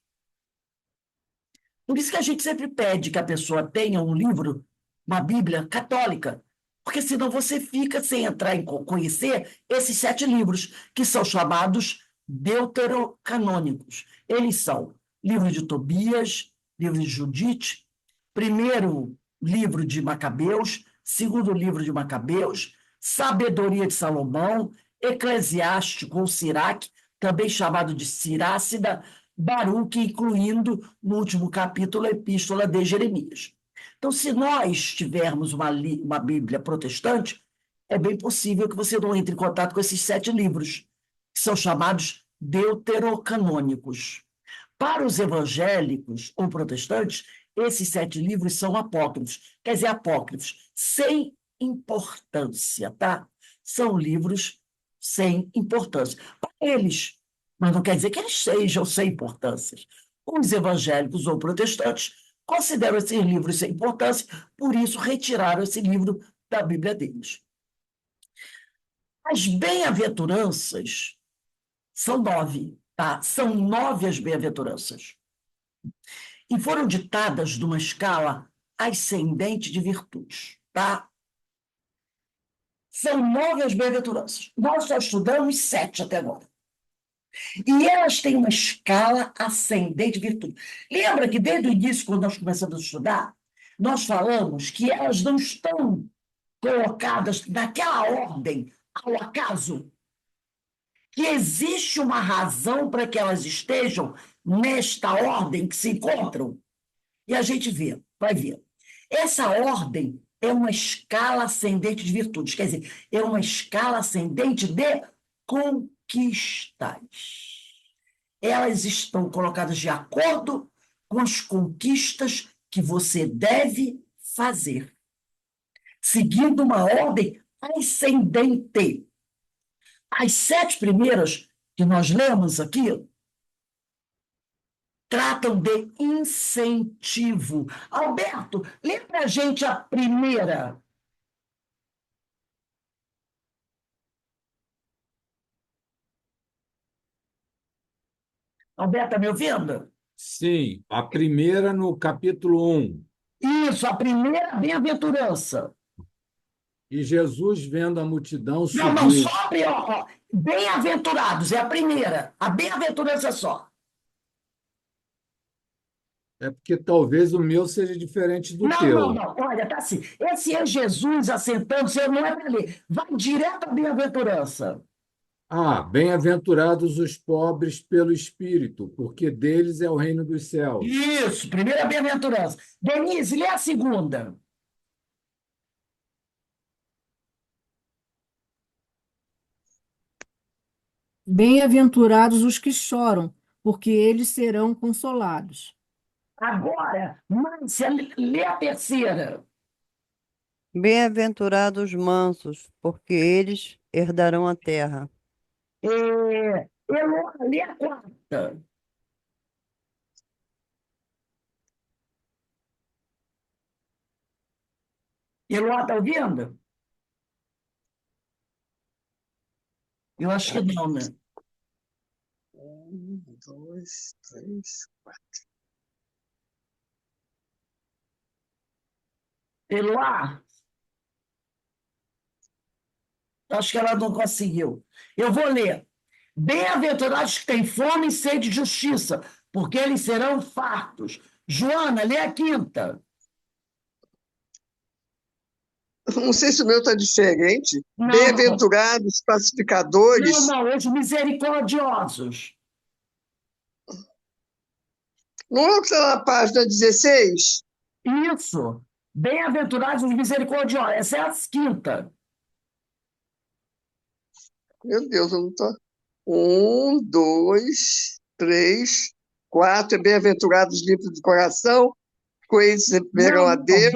S1: Por isso que a gente sempre pede que a pessoa tenha um livro, uma Bíblia católica, porque senão você fica sem entrar em conhecer esses 7 livros, que são chamados deuterocanônicos. Eles são livro de Tobias, livro de Judite, primeiro livro de Macabeus, segundo livro de Macabeus, Sabedoria de Salomão, Eclesiástico ou Siraque, também chamado de Sirácida, Baruque, incluindo no último capítulo a Epístola de Jeremias. Então, se nós tivermos uma Bíblia protestante, é bem possível que você não entre em contato com esses 7 livros, que são chamados deuterocanônicos. Para os evangélicos ou protestantes, esses 7 livros são apócrifos, quer dizer, apócrifos, sem importância, tá? São livros sem importância. Para eles, mas não quer dizer que eles sejam sem importância. Os evangélicos ou protestantes consideram esses livros sem importância, por isso retiraram esse livro da Bíblia deles. As bem-aventuranças são 9, tá? São 9 as bem-aventuranças. E foram ditadas numa escala ascendente de virtudes, tá? São 9 as bem-aventuranças. Nós só estudamos 7 até agora. E elas têm uma escala ascendente de virtude. Lembra que desde o início, quando nós começamos a estudar, nós falamos que elas não estão colocadas naquela ordem ao acaso, que existe uma razão para que elas estejam nesta ordem que se encontram. E a gente vai ver. Essa ordem é uma escala ascendente de virtudes, quer dizer, é uma escala ascendente de conquistas. Elas estão colocadas de acordo com as conquistas que você deve fazer, seguindo uma ordem ascendente. As 7 primeiras que nós lemos aqui tratam de incentivo. Alberto, lembra a gente a primeira? Alberto, está me ouvindo?
S3: Sim, a primeira no capítulo 1.
S1: Isso, a primeira bem-aventurança.
S3: E Jesus, vendo a multidão,
S1: Não,
S3: subiu.
S1: só bem-aventurados, é a primeira. A bem-aventurança só.
S3: É porque talvez o meu seja diferente do
S1: Não,
S3: teu.
S1: não. Olha, tá assim. Esse é Jesus assentando, você não é para ler. Vai direto à bem-aventurança.
S3: Ah, bem-aventurados os pobres pelo Espírito, porque deles é o reino dos céus.
S1: Isso, primeira bem-aventurança. Denise, lê a segunda.
S2: Bem-aventurados os que choram, porque eles serão consolados.
S1: Agora, Márcia, lê a terceira.
S6: Bem-aventurados os mansos, porque eles herdarão a terra.
S1: Elô, lê a quarta. Elô, está ouvindo? Eu acho que não, né?
S5: 1, 2, 3.
S1: Eloá, acho que ela não conseguiu. Eu vou ler. Bem-aventurados que têm fome e sede de justiça, porque eles serão fartos. Joana, lê a quinta.
S5: Não sei se o meu está diferente.
S1: Não,
S5: Bem-aventurados pacificadores.
S1: não, os misericordiosos.
S5: Não é o que está na página 16?
S1: Isso. Bem-aventurados os misericordiosos. Essa é a quinta.
S5: Meu Deus, eu não estou. 1, 2, 3, 4. É bem-aventurados limpos de coração, pois eles verão a Deus.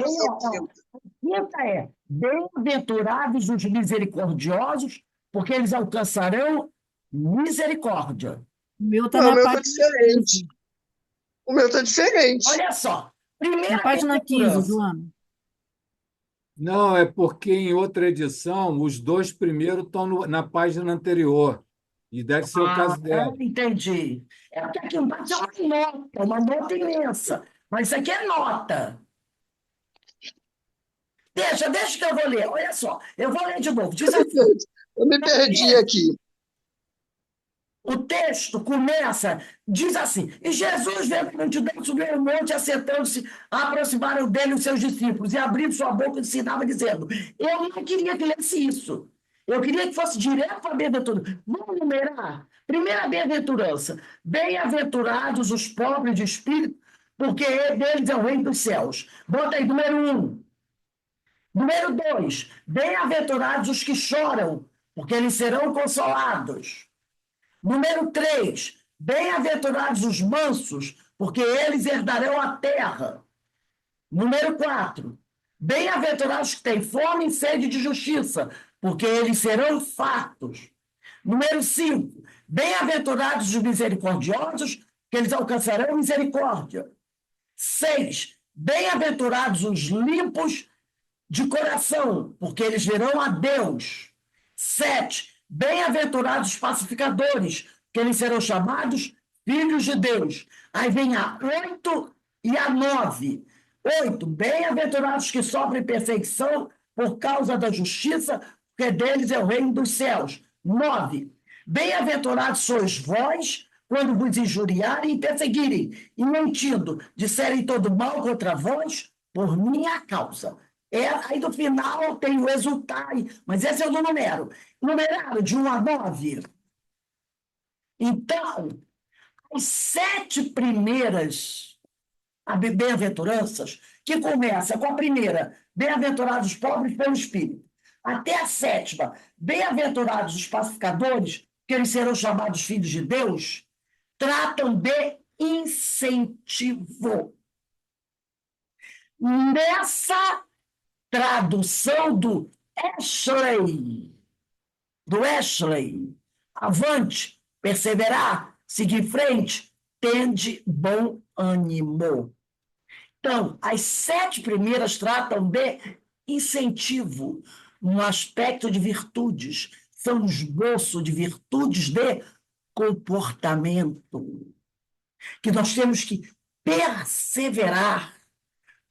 S1: Quinta é: bem-aventurados os misericordiosos, porque eles alcançarão misericórdia.
S2: O meu está
S5: Não, o
S2: na
S5: meu está
S2: página
S5: diferente.
S2: 15.
S5: O meu está diferente.
S1: Olha só.
S2: Na
S1: Primeira
S2: página 15,
S1: bem-aventurança.
S2: Joana.
S3: Não, é porque em outra edição os dois primeiros estão na página anterior. E deve ser o caso dela.
S1: Entendi. É porque aqui embaixo é uma nota imensa. Mas isso aqui é nota. Deixa que eu vou ler. Olha só, eu vou ler de novo. Diz assim:
S5: Eu me perdi aqui.
S1: o texto começa, diz assim: e Jesus, vendo a multidão, subiu ao monte, assentando-se, aproximaram dele os seus discípulos, e abrindo sua boca, ensinava, dizendo: eu não queria que lesse isso. Eu queria que fosse direto para a bem-aventurança. Vamos numerar? Primeira bem-aventurança: bem-aventurados os pobres de espírito, porque deles é o reino dos céus. Bota aí, número 1. Número 2: bem-aventurados os que choram, porque eles serão consolados. Número 3: bem-aventurados os mansos, porque eles herdarão a terra. Número 4: bem-aventurados que têm fome e sede de justiça, porque eles serão fartos. Número 5: bem-aventurados os misericordiosos, que eles alcançarão misericórdia. 6: bem-aventurados os limpos de coração, porque eles verão a Deus. 7: bem-aventurados os pacificadores, que eles serão chamados filhos de Deus. Aí vem a 8 e a 9. 8: bem-aventurados que sofrem perseguição por causa da justiça, porque deles é o reino dos céus. 9: bem-aventurados sois vós, quando vos injuriarem e perseguirem, e mentindo, disserem todo mal contra vós, por minha causa. Aí no final tem o exultai, mas esse eu não numero. Numeraram de 1 a 9. Então, as 7 primeiras bem-aventuranças, que começa com a primeira, bem-aventurados os pobres pelo Espírito, até a 7ª, bem-aventurados os pacificadores, que eles serão chamados filhos de Deus, tratam de incentivo. Nessa tradução do Ashley, avante, perseverar, seguir em frente, tende bom ânimo. Então, as 7 primeiras tratam de incentivo, um aspecto de virtudes, são um esboço de virtudes de comportamento, que nós temos que perseverar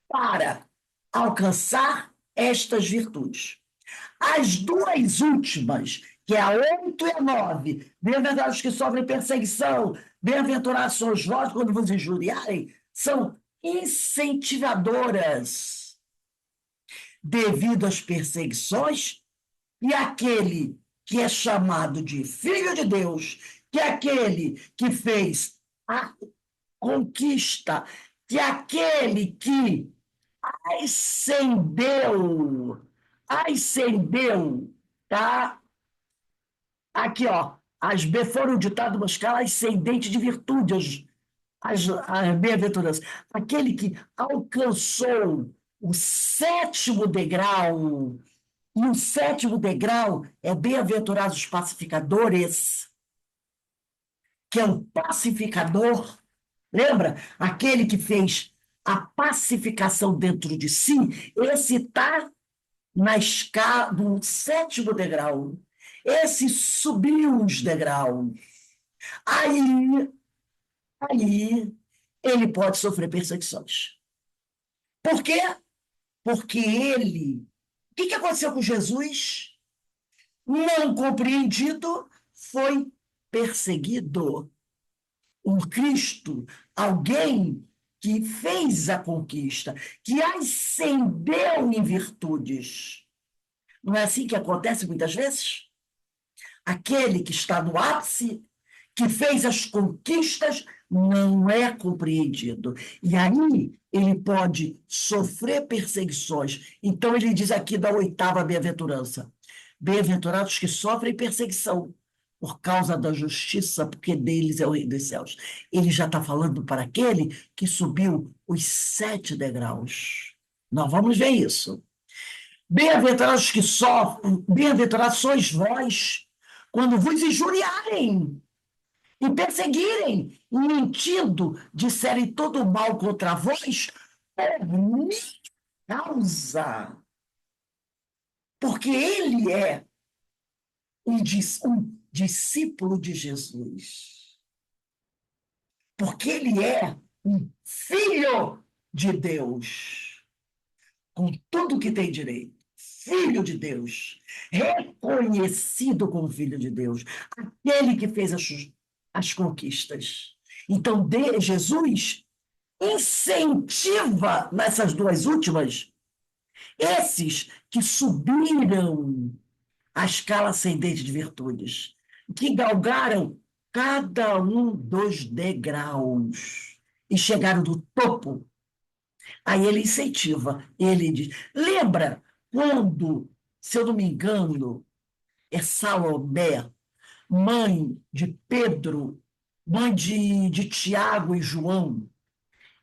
S1: para alcançar estas virtudes. As 2 últimas, que é a 8 e a 9, bem-aventurados que sofrem perseguição, bem-aventurados sois vós quando vos injuriarem, são incentivadoras devido às perseguições, e aquele que é chamado de filho de Deus, que é aquele que fez a conquista, que é aquele que ascendeu, tá? Aqui, ó, foram ditadas uma escala ascendente de virtude, as bem-aventuranças. Aquele que alcançou o sétimo degrau, e o sétimo degrau é bem-aventurados os pacificadores, que é o pacificador. Lembra? Aquele que fez a pacificação dentro de si, esse está na escala do sétimo degrau. Esse subiu os degraus. Aí ele pode sofrer perseguições. Por quê? Porque ele. O que aconteceu com Jesus? Não compreendido, foi perseguido. Um Cristo, alguém que fez a conquista, que ascendeu em virtudes. Não é assim que acontece muitas vezes? Aquele que está no ápice, que fez as conquistas, não é compreendido. E aí ele pode sofrer perseguições. Então ele diz aqui da oitava bem-aventurança: bem-aventurados que sofrem perseguição por causa da justiça, porque deles é o reino dos céus. Ele já está falando para aquele que subiu os 7 degraus. Nós vamos ver isso. Bem-aventurados que sofrem, bem-aventurados sois vós, quando vos injuriarem e perseguirem, e mentindo, disserem todo o mal contra vós, por minha causa. Porque ele é um discípulo de Jesus. Porque ele é um filho de Deus, com tudo que tem direito. Filho de Deus, reconhecido como filho de Deus, aquele que fez as conquistas. Então, Jesus incentiva nessas duas últimas esses que subiram a escala ascendente de virtudes, que galgaram cada um dos degraus e chegaram do topo. Aí ele incentiva, ele diz, lembra quando, se eu não me engano, é Salomé, mãe de Pedro, mãe de Tiago e João,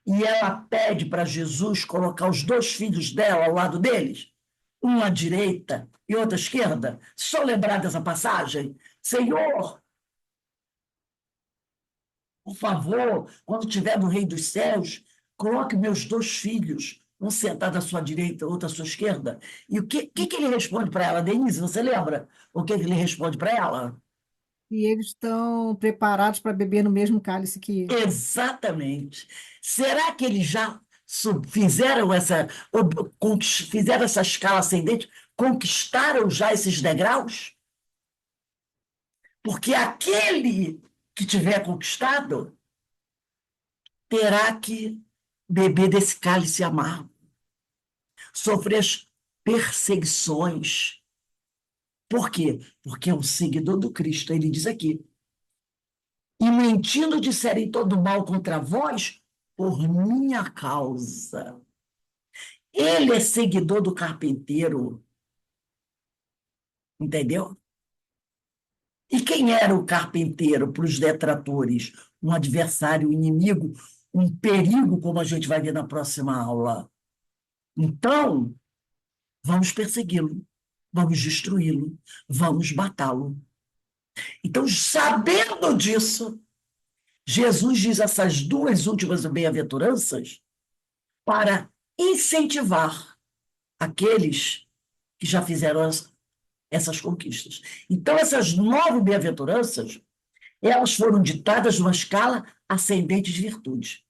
S1: e ela pede para Jesus colocar os 2 filhos dela ao lado deles, um à direita e outro à esquerda. Só lembrar dessa passagem? Senhor, por favor, quando estiver no reino dos céus, coloque meus 2 filhos, um sentado à sua direita, outro à sua esquerda. E o que ele responde para ela, Denise? Você lembra o que ele responde para ela?
S2: E eles estão preparados para beber no mesmo cálice que ele.
S1: Exatamente. Será que eles já fizeram essa escala ascendente, conquistaram já esses degraus? Porque aquele que tiver conquistado terá que beber desse cálice amargo, sofrer as perseguições. Por quê? Porque é um seguidor do Cristo. Ele diz aqui: e mentindo disserem todo mal contra vós por minha causa. Ele é seguidor do carpinteiro, entendeu? E quem era o carpinteiro para os detratores? Um adversário, um inimigo, um perigo, como a gente vai ver na próxima aula. Então, vamos persegui-lo, vamos destruí-lo, vamos matá-lo. Então, sabendo disso, Jesus diz essas 2 últimas bem-aventuranças para incentivar aqueles que já fizeram essas conquistas. Então, essas 9 bem-aventuranças, elas foram ditadas numa escala ascendente de virtude.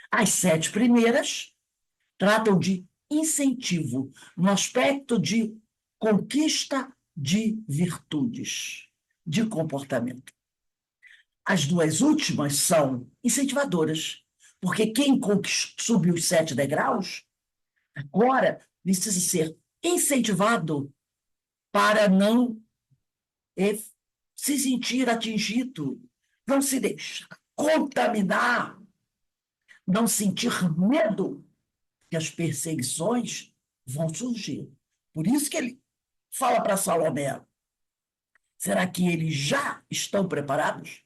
S1: As 7 primeiras tratam de incentivo, no aspecto de conquista de virtudes, de comportamento. As 2 últimas são incentivadoras, porque quem subiu os 7 degraus, agora precisa ser incentivado para não se sentir atingido, não se deixar contaminar, não sentir medo que as perseguições vão surgir. Por isso que ele fala para Salomé: Será que eles já estão preparados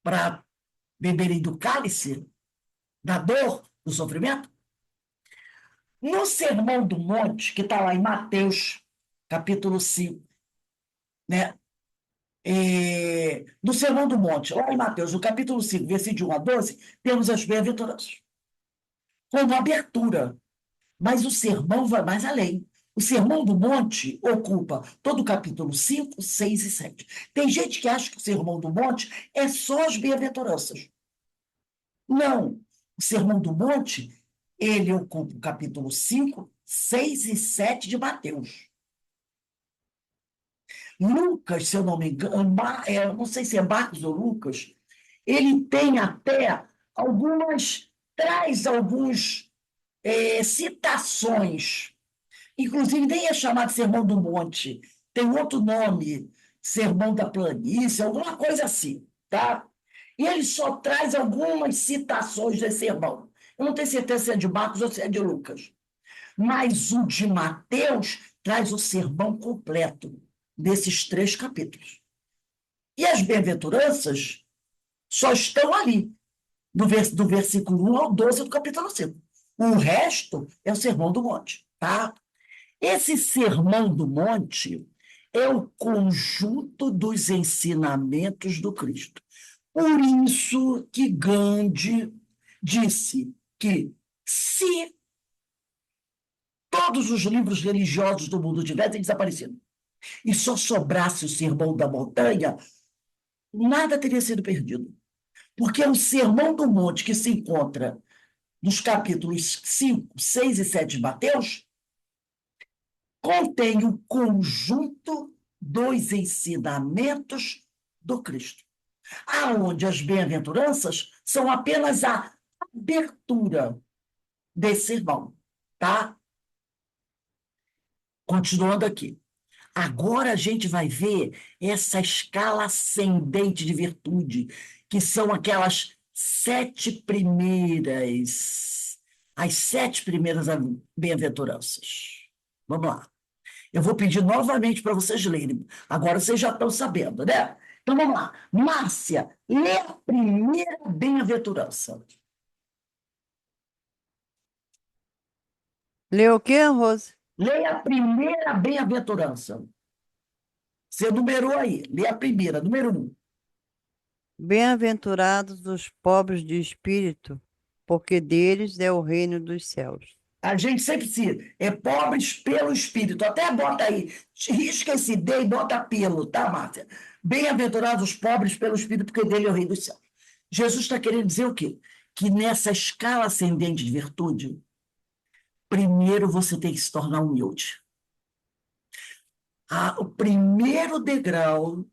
S1: para beberem do cálice, da dor, do sofrimento? No Sermão do Monte, que está lá em Mateus, capítulo 5, né? No Sermão do Monte, lá em Mateus, no capítulo 5, versículo de 1 a 12, temos as bem-aventuranças, como abertura. Mas o sermão vai mais além. O Sermão do Monte ocupa todo o capítulo 5, 6 e 7. Tem gente que acha que o Sermão do Monte é só as bem-aventuranças. Não. O Sermão do Monte, ele ocupa o capítulo 5, 6 e 7 de Mateus. Lucas, se eu não me engano, não sei se é Marcos ou Lucas, ele tem até traz alguns citações. Inclusive, nem é chamado Sermão do Monte, tem outro nome, Sermão da Planície, alguma coisa assim, tá? E ele só traz algumas citações desse sermão. Eu não tenho certeza se é de Marcos ou se é de Lucas. Mas o de Mateus traz o sermão completo desses 3 capítulos. E as bem-aventuranças só estão ali, do versículo 1 ao 12 do capítulo 5. O resto é o Sermão do Monte, tá? Esse Sermão do Monte é o conjunto dos ensinamentos do Cristo. Por isso que Gandhi disse que se todos os livros religiosos do mundo tivessem desaparecido e só sobrasse o Sermão da Montanha, nada teria sido perdido. Porque é o Sermão do Monte que se encontra nos capítulos 5, 6 e 7 de Mateus contém o conjunto dos ensinamentos do Cristo, aonde as bem-aventuranças são apenas a abertura desse sermão, tá? Continuando aqui. Agora a gente vai ver essa escala ascendente de virtude, que são aquelas 7 primeiras, as 7 primeiras bem-aventuranças. Vamos lá. Eu vou pedir novamente para vocês lerem. Agora vocês já estão sabendo, né? Então vamos lá. Márcia, lê a primeira bem-aventurança.
S6: Leu o quê, Rose?
S1: Leia a primeira bem-aventurança. Você numerou aí. Lê a primeira, número 1.
S6: Bem-aventurados os pobres de espírito, porque deles é o reino dos céus.
S1: A gente sempre cita, é pobres pelo espírito. Até bota aí, risca esse D e bota pelo, tá, Márcia? Bem-aventurados os pobres pelo espírito, porque dele é o rei dos céus. Jesus está querendo dizer o quê? Que nessa escala ascendente de virtude, primeiro você tem que se tornar humilde. O primeiro degrau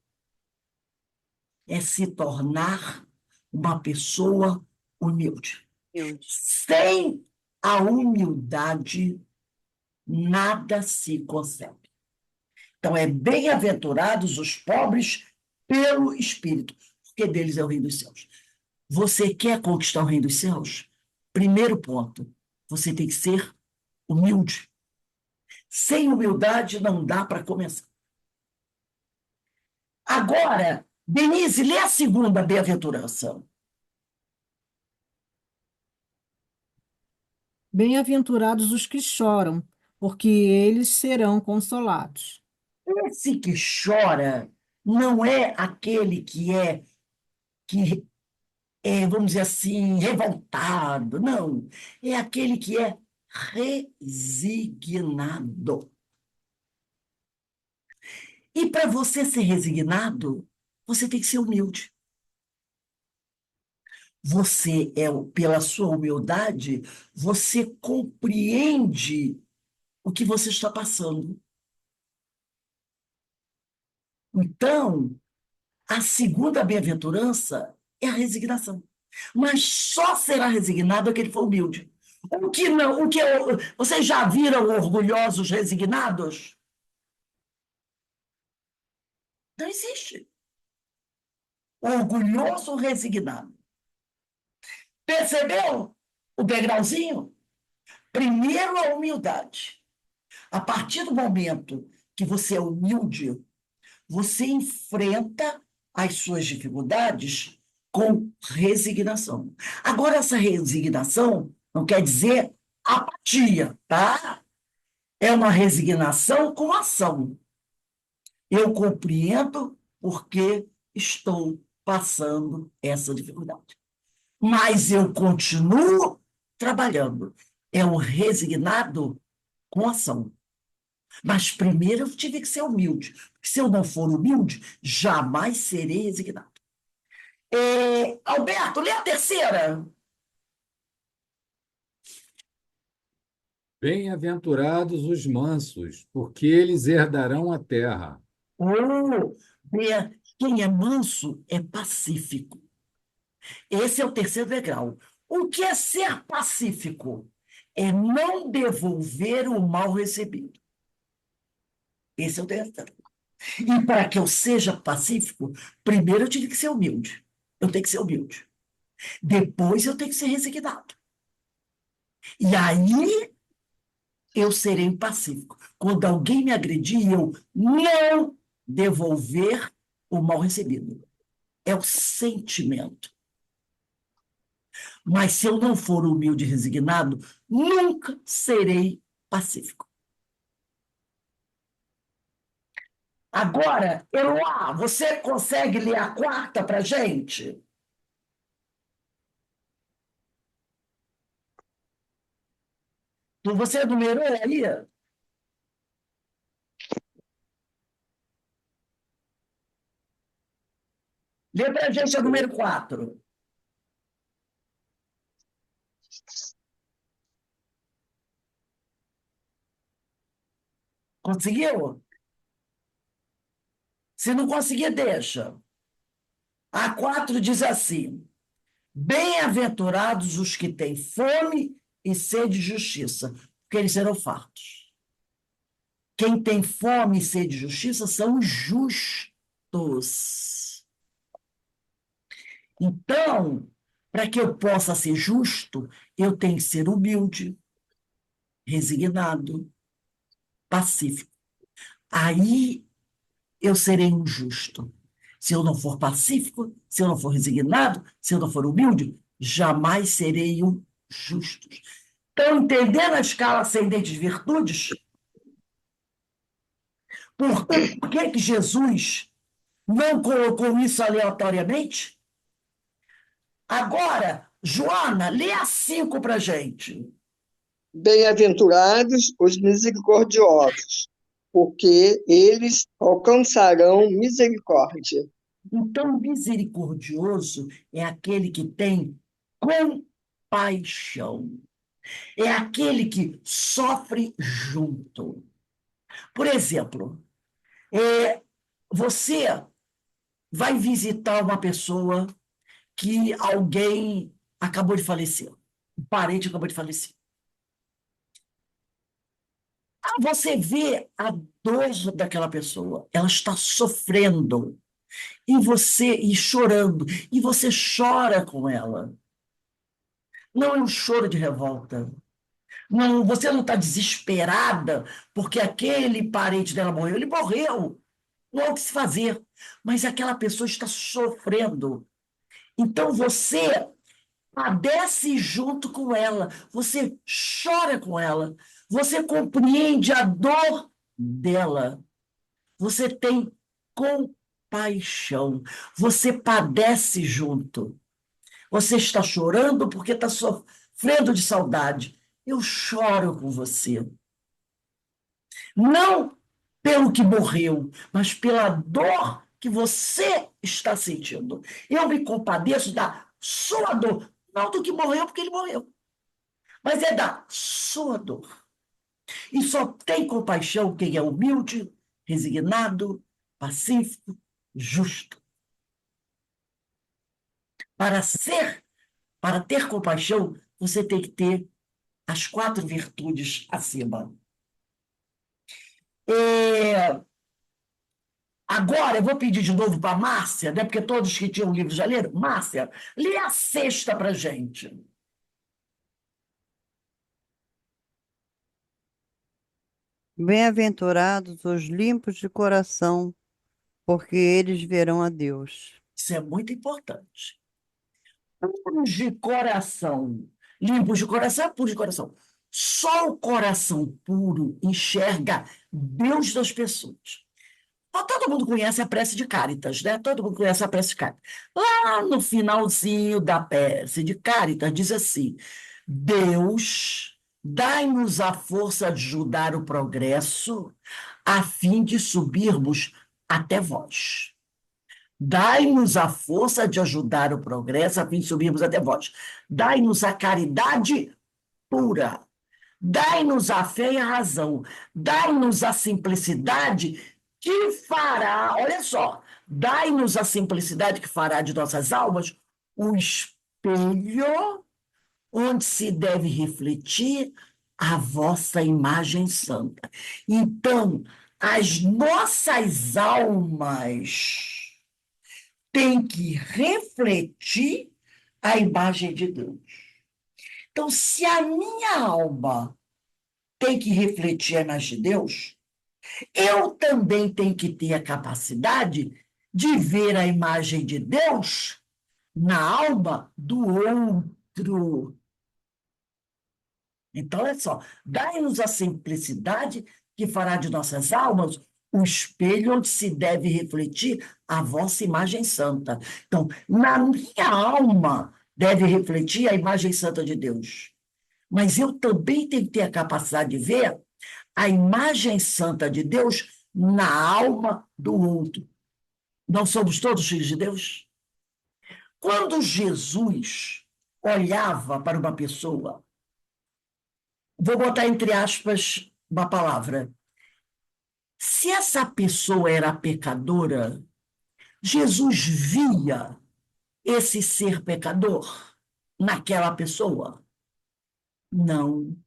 S1: é se tornar uma pessoa humilde. Sem a humildade, nada se consegue. Então, é bem-aventurados os pobres pelo Espírito, porque deles é o reino dos céus. Você quer conquistar o reino dos céus? Primeiro ponto, você tem que ser humilde. Sem humildade, não dá para começar. Agora, Denise, lê a segunda bem-aventurança.
S2: Bem-aventurados os que choram, porque eles serão consolados.
S1: Esse que chora não é aquele que é, vamos dizer assim, revoltado, não. É aquele que é resignado. E para você ser resignado, você tem que ser humilde. Pela sua humildade, você compreende o que você está passando. Então, a segunda bem-aventurança é a resignação. Mas só será resignado aquele que for humilde. O que não, vocês já viram orgulhosos resignados? Não existe. Orgulhoso resignado. Percebeu o degrauzinho? Primeiro a humildade. A partir do momento que você é humilde, você enfrenta as suas dificuldades com resignação. Agora, essa resignação não quer dizer apatia, tá? É uma resignação com ação. Eu compreendo porque estou passando essa dificuldade. Mas eu continuo trabalhando. É um resignado com ação. Mas primeiro eu tive que ser humilde. Se eu não for humilde, jamais serei resignado. Alberto, lê a terceira.
S3: Bem-aventurados os mansos, porque eles herdarão a terra.
S1: Oh, quem é manso é pacífico. Esse é o terceiro degrau. O que é ser pacífico? É não devolver o mal recebido. Esse é o terceiro. E para que eu seja pacífico, primeiro eu tive que ser humilde. Eu tenho que ser humilde. Depois eu tenho que ser resignado. E aí eu serei pacífico. Quando alguém me agredir, eu não devolver o mal recebido. É o sentimento. Mas se eu não for humilde e resignado, nunca serei pacífico. Agora, Eloá, você consegue ler a quarta para a gente? Então, você numerou aí? Lê para a gente a número 4. Conseguiu? Se não conseguir, deixa. A 4 diz assim: bem-aventurados os que têm fome e sede de justiça, porque eles serão fartos. Quem tem fome e sede de justiça são os justos. Então, para que eu possa ser justo, eu tenho que ser humilde, resignado, pacífico. Aí eu serei um justo. Se eu não for pacífico, se eu não for resignado, se eu não for humilde, jamais serei um justo. Estão entendendo a escala ascendente de virtudes? Por que Jesus não colocou isso aleatoriamente? Agora, Joana, lê a 5 para a gente.
S5: Bem-aventurados os misericordiosos, porque eles alcançarão misericórdia.
S1: Então, misericordioso é aquele que tem compaixão. É aquele que sofre junto. Por exemplo, você vai visitar uma pessoa que alguém acabou de falecer, um parente acabou de falecer. Você vê a dor daquela pessoa, ela está sofrendo, e chorando, e você chora com ela. Não é um choro de revolta. Não, você não está desesperada porque aquele parente dela morreu. Ele morreu. Não há o que se fazer. Mas aquela pessoa está sofrendo. Então você padece junto com ela. Você chora com ela. Você compreende a dor dela. Você tem compaixão. Você padece junto. Você está chorando porque está sofrendo de saudade. Eu choro com você. Não pelo que morreu, mas pela dor que você está sentindo. Eu me compadeço da sua dor, não do que morreu, porque ele morreu, mas é da sua dor. E só tem compaixão quem é humilde, resignado, pacífico, justo. Para ser, para ter compaixão, você tem que ter as 4 virtudes acima. Agora, eu vou pedir de novo para a Márcia, né, porque todos que tinham o livro já leram. Márcia, lê a sexta para a gente.
S6: Bem-aventurados os limpos de coração, porque eles verão a Deus.
S1: Isso é muito importante. Puros de coração, limpos de coração, puros de coração. Só o coração puro enxerga Deus das pessoas. Ó, todo mundo conhece a prece de Cáritas, né? Todo mundo conhece a prece de Cáritas. Lá no finalzinho da prece de Cáritas, diz assim: Deus, dai-nos a força de ajudar o progresso, a fim de subirmos até vós. Dai-nos a força de ajudar o progresso, a fim de subirmos até vós. Dai-nos a caridade pura. Dai-nos a fé e a razão. Dai-nos a simplicidade que fará, olha só, dai-nos a simplicidade que fará de nossas almas o espelho onde se deve refletir a vossa imagem santa. Então, as nossas almas têm que refletir a imagem de Deus. Então, se a minha alma tem que refletir a imagem de Deus, eu também tenho que ter a capacidade de ver a imagem de Deus na alma do outro. Então, olha só, dai-nos a simplicidade que fará de nossas almas o espelho onde se deve refletir a vossa imagem santa. Então, na minha alma deve refletir a imagem santa de Deus. Mas eu também tenho que ter a capacidade de ver a imagem santa de Deus na alma do outro. Não somos todos filhos de Deus? Quando Jesus olhava para uma pessoa, vou botar entre aspas uma palavra, se essa pessoa era pecadora, Jesus via esse ser pecador naquela pessoa? Não.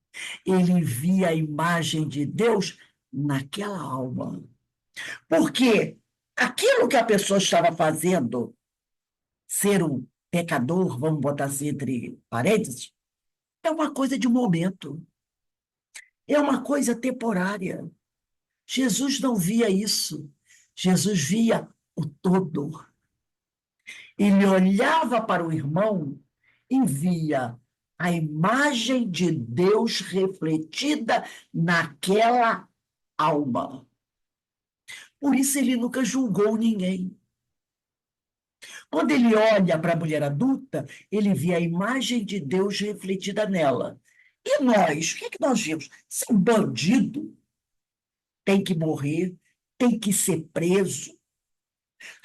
S1: Ele via a imagem de Deus naquela alma. Porque aquilo que a pessoa estava fazendo, ser um pecador, vamos botar assim entre parênteses, é uma coisa de momento, é uma coisa temporária. Jesus não via isso. Jesus via o todo. Ele olhava para o irmão e via a imagem de Deus refletida naquela alma. Por isso ele nunca julgou ninguém. Quando ele olha para a mulher adulta, ele vê a imagem de Deus refletida nela. E nós, o que é que nós vimos? Se é um bandido, tem que morrer, tem que ser preso.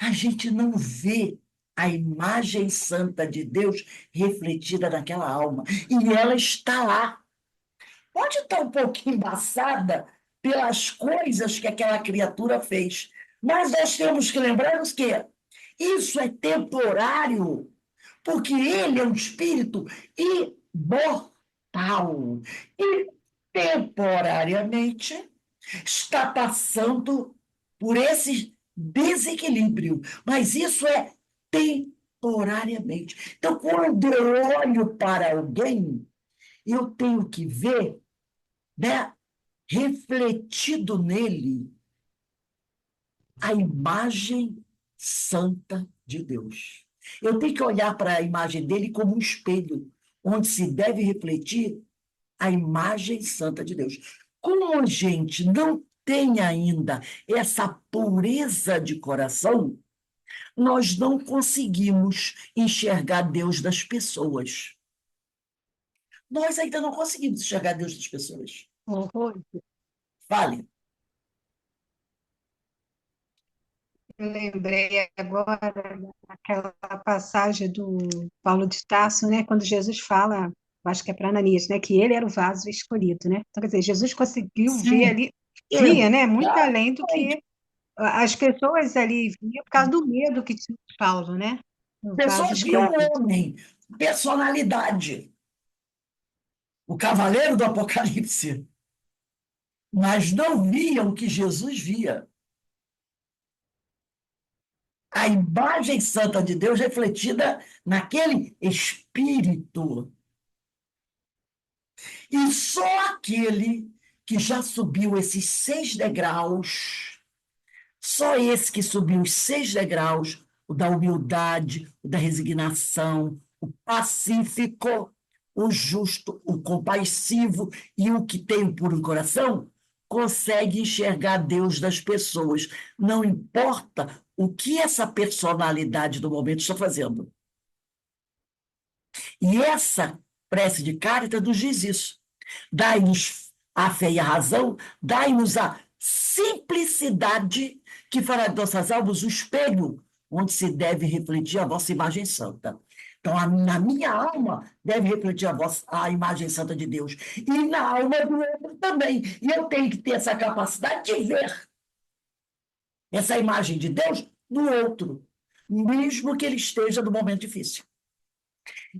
S1: A gente não vê a imagem santa de Deus refletida naquela alma. E ela está lá. Pode estar um pouquinho embaçada pelas coisas que aquela criatura fez. Mas nós temos que lembrar-nos que isso é temporário, porque ele é um espírito imortal. E temporariamente está passando por esse desequilíbrio. Mas isso é temporariamente. Então, quando eu olho para alguém, eu tenho que ver, né, refletido nele a imagem santa de Deus. Eu tenho que olhar para a imagem dele como um espelho, onde se deve refletir a imagem santa de Deus. Como a gente não tem ainda essa pureza de coração, nós não conseguimos enxergar Deus das pessoas. Nós ainda não conseguimos enxergar Deus das pessoas.
S4: Horror.
S1: Fale.
S4: Eu lembrei agora daquela passagem do Paulo de Tarso, né, quando Jesus fala, acho que é para Ananias, né, que ele era o vaso escolhido, né? Então, quer dizer, Jesus conseguiu ver
S1: Sim,
S4: ali, via, né, muito
S1: exatamente.
S4: além do que as pessoas ali viam por causa do medo que tinha de Paulo, né? O vaso
S1: Pessoas viam
S4: escolhido.
S1: um homem, personalidade, o cavaleiro do Apocalipse, mas não viam o que Jesus via. A imagem santa de Deus refletida naquele espírito. E só aquele que já subiu esses 6 degraus Só esse que subiu os 6 degraus, o da humildade, o da resignação, o pacífico, o justo, o compassivo e o que tem o puro coração, consegue enxergar Deus das pessoas. Não importa o que essa personalidade do momento está fazendo. E essa prece de Cáritas nos diz isso. Dai-nos a fé e a razão, dai-nos a simplicidade que fará de nossas almas o espelho onde se deve refletir a vossa imagem santa. Então, na minha alma deve refletir a imagem santa de Deus. E na alma do outro também. E eu tenho que ter essa capacidade de ver essa imagem de Deus no outro, mesmo que ele esteja no momento difícil.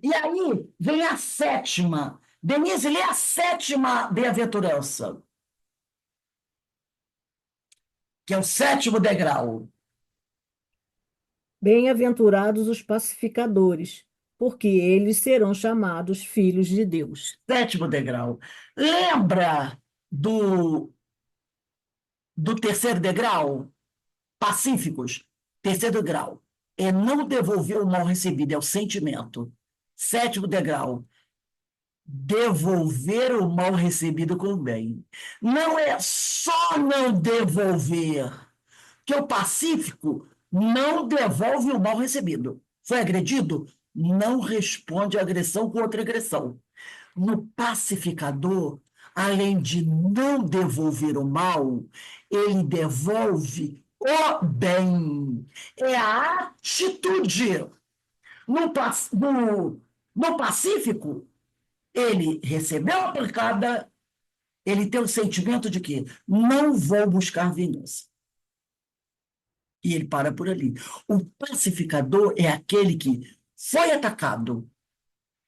S1: E aí vem a sétima. Denise, lê a sétima bem-aventurança, que é o 7º degrau.
S2: Bem-aventurados os pacificadores, porque eles serão chamados filhos de Deus.
S1: 7º degrau. Lembra do 3º degrau? Pacíficos. 3º degrau. É não devolver o mal recebido, é o sentimento. 7º degrau. Devolver o mal recebido com o bem. Não é só não devolver, que o pacífico não devolve o mal recebido. Foi agredido? Não responde a agressão com outra agressão. No pacificador, além de não devolver o mal, ele devolve o bem. É a atitude. No pacífico, ele recebeu a pancada, ele tem o sentimento de que não vou buscar vingança. E ele para por ali. O pacificador é aquele que foi atacado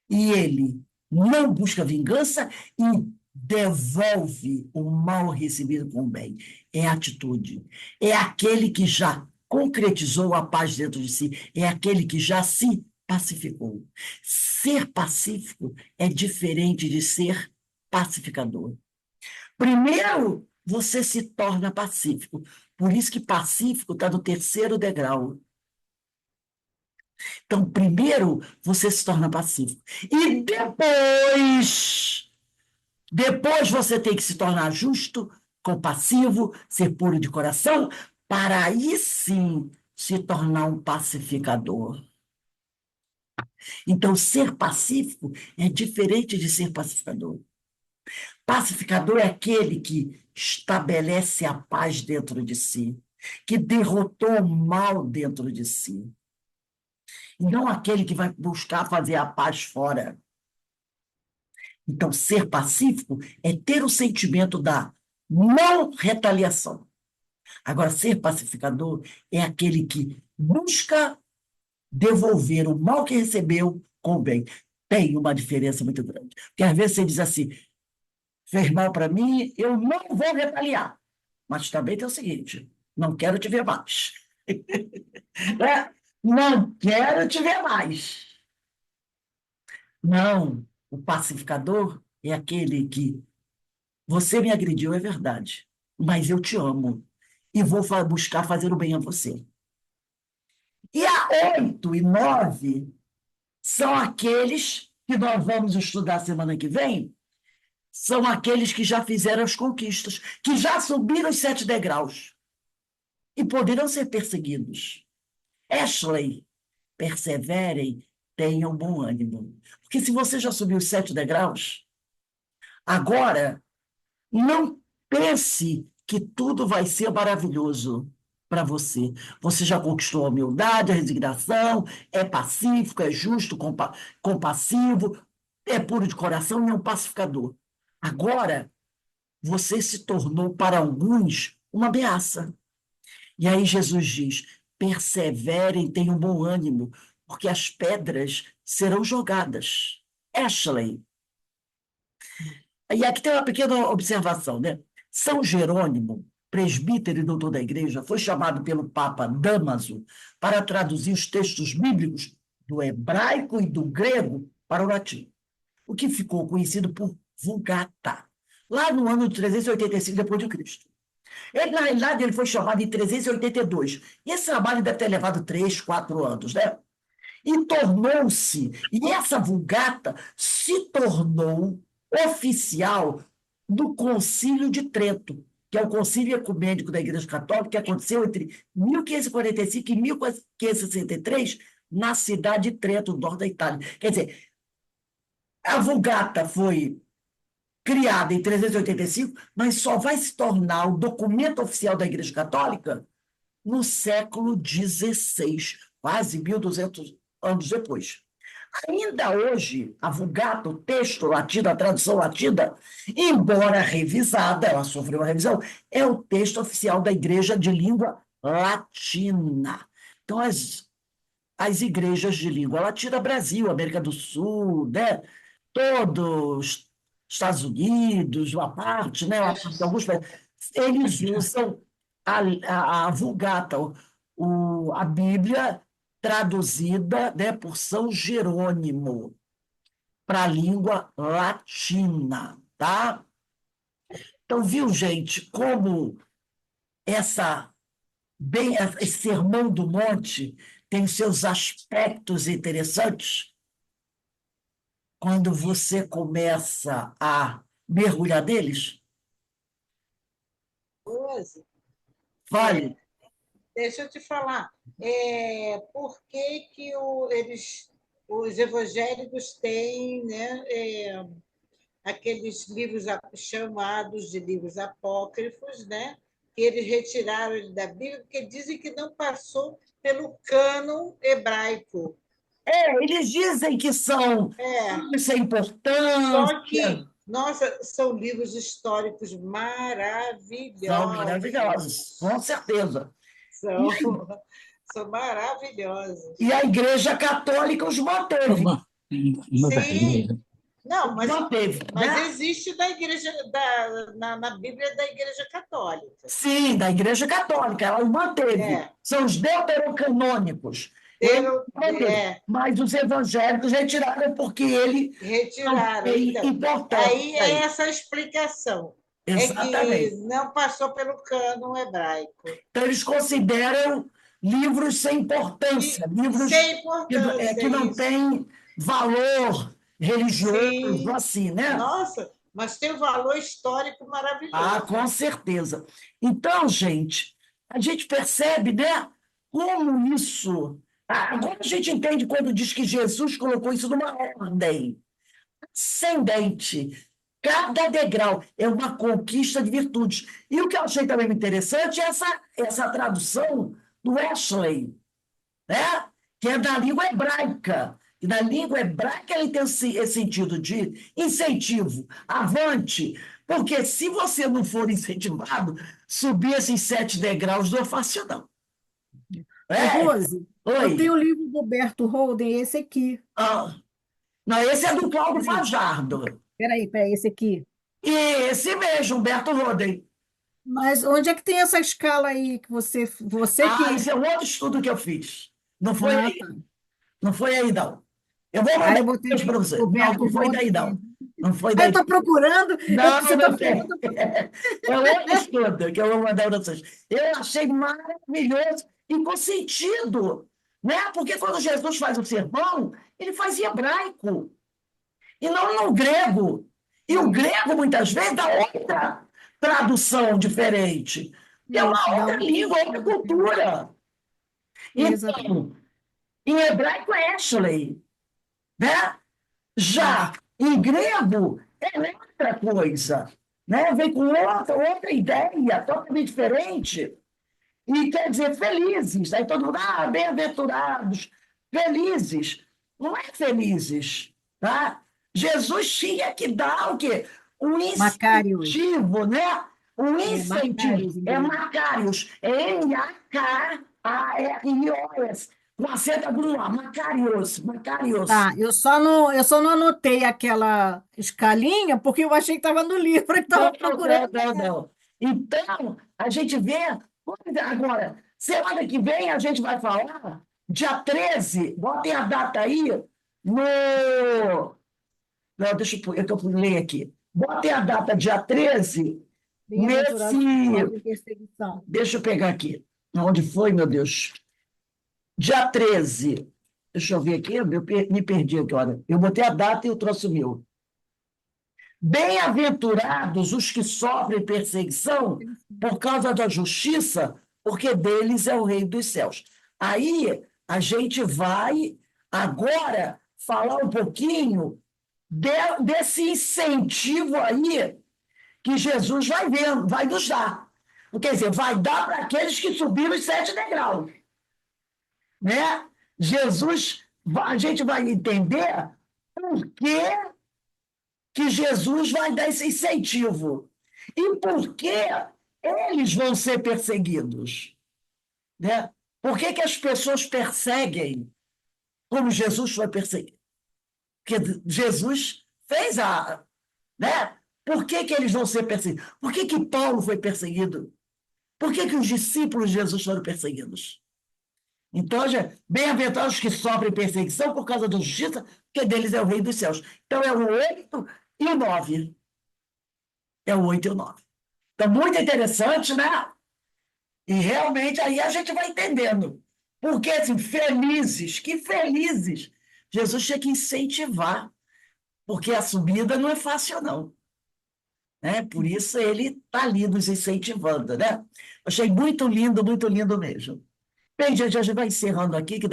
S1: e ele não busca vingança e devolve o mal recebido com o bem. É atitude. É aquele que já concretizou a paz dentro de si. É aquele que já se pacificou. Ser pacífico é diferente de ser pacificador. Primeiro, você se torna pacífico. Por isso que pacífico está no 3º degrau. Então, primeiro, você se torna pacífico. E depois você tem que se tornar justo, compassivo, ser puro de coração, para aí sim se tornar um pacificador. Então, ser pacífico é diferente de ser pacificador. Pacificador é aquele que estabelece a paz dentro de si, que derrotou o mal dentro de si. E não aquele que vai buscar fazer a paz fora. Então, ser pacífico é ter o sentimento da não retaliação. Agora, ser pacificador é aquele que busca devolver o mal que recebeu com o bem. Tem uma diferença muito grande. Porque às vezes você diz assim, fez mal para mim, eu não vou retaliar. Mas também tem o seguinte, não quero te ver mais. Não quero te ver mais. Não, o pacificador é aquele que você me agrediu, é verdade, mas eu te amo e vou buscar fazer o bem a você. E a 8 e 9 são aqueles que nós vamos estudar semana que vem, são aqueles que já fizeram as conquistas, que já subiram os 7 degraus e poderão ser perseguidos. Ashley, perseverem, tenham bom ânimo. Porque se você já subiu os 7 degraus, agora não pense que tudo vai ser maravilhoso para você. Você já conquistou a humildade, a resignação, é pacífico, é justo, compassivo, é puro de coração e é um pacificador. Agora, você se tornou para alguns uma ameaça. E aí Jesus diz, perseverem, tenham bom ânimo, porque as pedras serão jogadas. Ashley. E aqui tem uma pequena observação, né? São Jerônimo, presbítero e doutor da igreja, foi chamado pelo Papa Dámaso para traduzir os textos bíblicos do hebraico e do grego para o latim, o que ficou conhecido por Vulgata, lá no ano de 385 depois de Cristo. Ele, na realidade, ele foi chamado em 382. E esse trabalho deve ter levado 3, 4 anos, né? E tornou-se, e essa Vulgata se tornou oficial do Concílio de Trento, que é o concílio ecumênico da Igreja Católica, que aconteceu entre 1545 e 1563, na cidade de Trento, no norte da Itália. Quer dizer, a Vulgata foi criada em 385, mas só vai se tornar o documento oficial da Igreja Católica no século XVI, quase 1.200 anos depois. Ainda hoje, a Vulgata, o texto latino, a tradução latina, embora revisada, ela sofreu uma revisão, é o texto oficial da Igreja de língua latina. Então, as igrejas de língua latina, Brasil, América do Sul, né? Todos, Estados Unidos, uma parte, né? Uma parte, alguns países, eles usam a Vulgata, a Bíblia traduzida, né, por São Jerônimo para a língua latina, tá? Então, viu, gente, como esse Sermão do Monte tem seus aspectos interessantes quando você começa a mergulhar neles?
S7: Rose,
S1: Vale.
S7: deixa eu te falar. Por que que os evangélicos têm, né, aqueles livros chamados de livros apócrifos, né, que eles retiraram da Bíblia, porque dizem que não passou pelo cânon hebraico.
S1: Eles dizem que são sem
S7: Só que,
S1: importância,
S7: nossa, são livros históricos
S1: são
S7: maravilhosos.
S1: maravilhosos, com certeza.
S7: São maravilhosos.
S1: E a Igreja Católica os manteve.
S7: Sim. Não, mas
S1: Manteve, né?
S7: existe na Bíblia da Igreja Católica.
S1: Sim, da Igreja Católica, ela os manteve. São os deuterocanônicos. Mas os evangélicos retiraram porque ele
S7: Retiraram.
S1: não tem
S7: Então,
S1: importância.
S7: aí é essa a explicação.
S1: Exatamente.
S7: É que não passou pelo cânon hebraico.
S1: Então, eles consideram livros sem importância, livros
S7: Sem importância,
S1: que não
S7: isso.
S1: têm valor religioso,
S7: Sim.
S1: assim, né?
S7: Nossa, mas tem um valor histórico maravilhoso.
S1: Ah, com certeza. Então, gente, a gente percebe, né, como isso. Agora a gente entende quando diz que Jesus colocou isso numa ordem ascendente. Cada degrau é uma conquista de virtudes. E o que eu achei também interessante é essa tradução do Ashley, né? Que é da língua hebraica. E na língua hebraica ele tem esse sentido de incentivo, avante, porque se você não for incentivado, subir esses 7 degraus não é fácil, não.
S2: Rose, eu
S1: Oi.
S2: tenho o livro do Roberto Holden, esse aqui.
S1: Não, esse é do Cláudio Fajardo.
S2: Peraí, esse aqui.
S1: E esse mesmo, Humberto Roden.
S2: Mas onde é que tem essa escala aí que você que...
S1: Esse é um outro estudo que eu fiz. Não foi aí.
S2: tá.
S1: Não foi aí, não. Eu vou mandar
S2: eu botei
S1: para você.
S2: Roberto
S1: Não foi daí,
S2: Holden.
S1: não. Não foi
S2: Eu
S1: daí.
S2: estou procurando.
S1: Não,
S2: Você
S1: não
S2: está
S1: tem. É outro estudo que eu vou mandar para vocês. Eu achei maravilhoso e com sentido, né? Porque quando Jesus faz o sermão, ele faz em hebraico e não no grego. E o grego, muitas vezes, dá outra tradução diferente. Que é uma outra língua, outra cultura. Então, em hebraico é Ashley, né? Já em grego é outra coisa, né? Vem com outra ideia, totalmente diferente. E quer dizer felizes. Aí todo mundo, bem-aventurados, felizes. Não é felizes, tá? Jesus tinha que dar o quê? Um incentivo, né? Um incentivo. É Macarios. É M-A-K-A-R-I-O-S. Com acento agudo lá. Macarios.
S2: Tá, eu só não anotei aquela escalinha porque eu achei que estava no livro e estava procurando.
S1: Não. Então, a gente vê. Agora, semana que vem a gente vai falar, dia 13, botem a data aí, no. Não, deixa eu ler aqui. Botem a data dia 13
S2: Bem-aventurados que
S1: Nesse,
S2: sofrem perseguição.
S1: deixa eu pegar aqui, onde foi, meu Deus? Dia 13, deixa eu ver aqui, me perdi aqui, olha. Eu botei a data e o troço sumiu. Bem-aventurados os que sofrem perseguição por causa da justiça, porque deles é o reino dos céus. Aí a gente vai agora falar um pouquinho desse incentivo aí que Jesus vai nos dar. Quer dizer, vai dar para aqueles que subiram os 7 degraus. Né? A gente vai entender por que Jesus vai dar esse incentivo. E por que eles vão ser perseguidos? Né? Por que as pessoas perseguem como Jesus foi perseguido? Porque Jesus fez a... Né? Por que eles vão ser perseguidos? Por que Paulo foi perseguido? Por que os discípulos de Jesus foram perseguidos? Então, bem-aventurados os que sofrem perseguição por causa da justiça, porque deles é o reino dos céus. Então, é o 8 e o 9. É o 8 e o 9. Então, muito interessante, né? E realmente aí a gente vai entendendo. Porque, assim, felizes, que felizes. Jesus tinha que incentivar, porque a subida não é fácil, não. Né? Por isso ele está ali nos incentivando, né? Achei muito lindo mesmo. Bem, gente, a gente vai encerrando aqui, que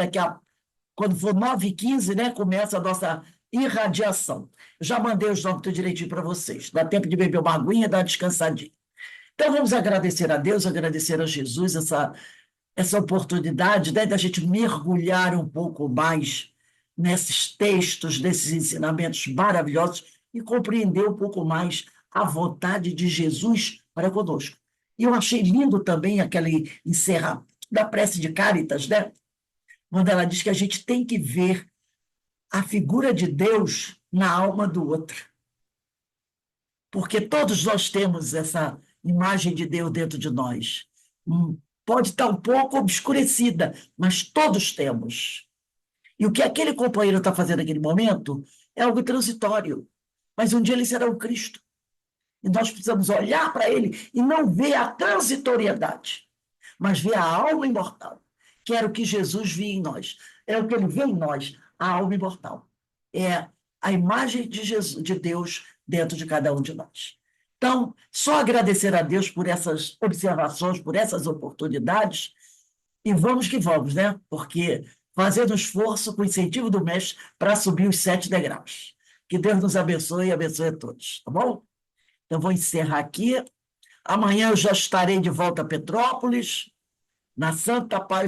S1: quando for 9h15, né, começa a nossa irradiação. Eu já mandei os nomes tudo direitinho para vocês. Dá tempo de beber uma aguinha e dar uma descansadinha. Então, vamos agradecer a Deus, agradecer a Jesus essa oportunidade, né, da gente mergulhar um pouco mais nesses textos, nesses ensinamentos maravilhosos e compreender um pouco mais a vontade de Jesus para conosco. E eu achei lindo também aquele encerramento da prece de Cáritas, né? Quando ela diz que a gente tem que ver a figura de Deus na alma do outro. Porque todos nós temos essa imagem de Deus dentro de nós. Pode estar um pouco obscurecida, mas todos temos. E o que aquele companheiro está fazendo naquele momento é algo transitório. Mas um dia ele será o Cristo. E nós precisamos olhar para ele e não ver a transitoriedade, mas ver a alma imortal, que era o que Jesus via em nós. É o que ele vê em nós, a alma imortal. É a imagem de Jesus, de Deus dentro de cada um de nós. Então, só agradecer a Deus por essas observações, por essas oportunidades, e vamos que vamos, né? Porque fazendo esforço com o incentivo do mestre para subir os 7 degraus. Que Deus nos abençoe e abençoe a todos, tá bom? Então, vou encerrar aqui. Amanhã eu já estarei de volta a Petrópolis, na Santa Paz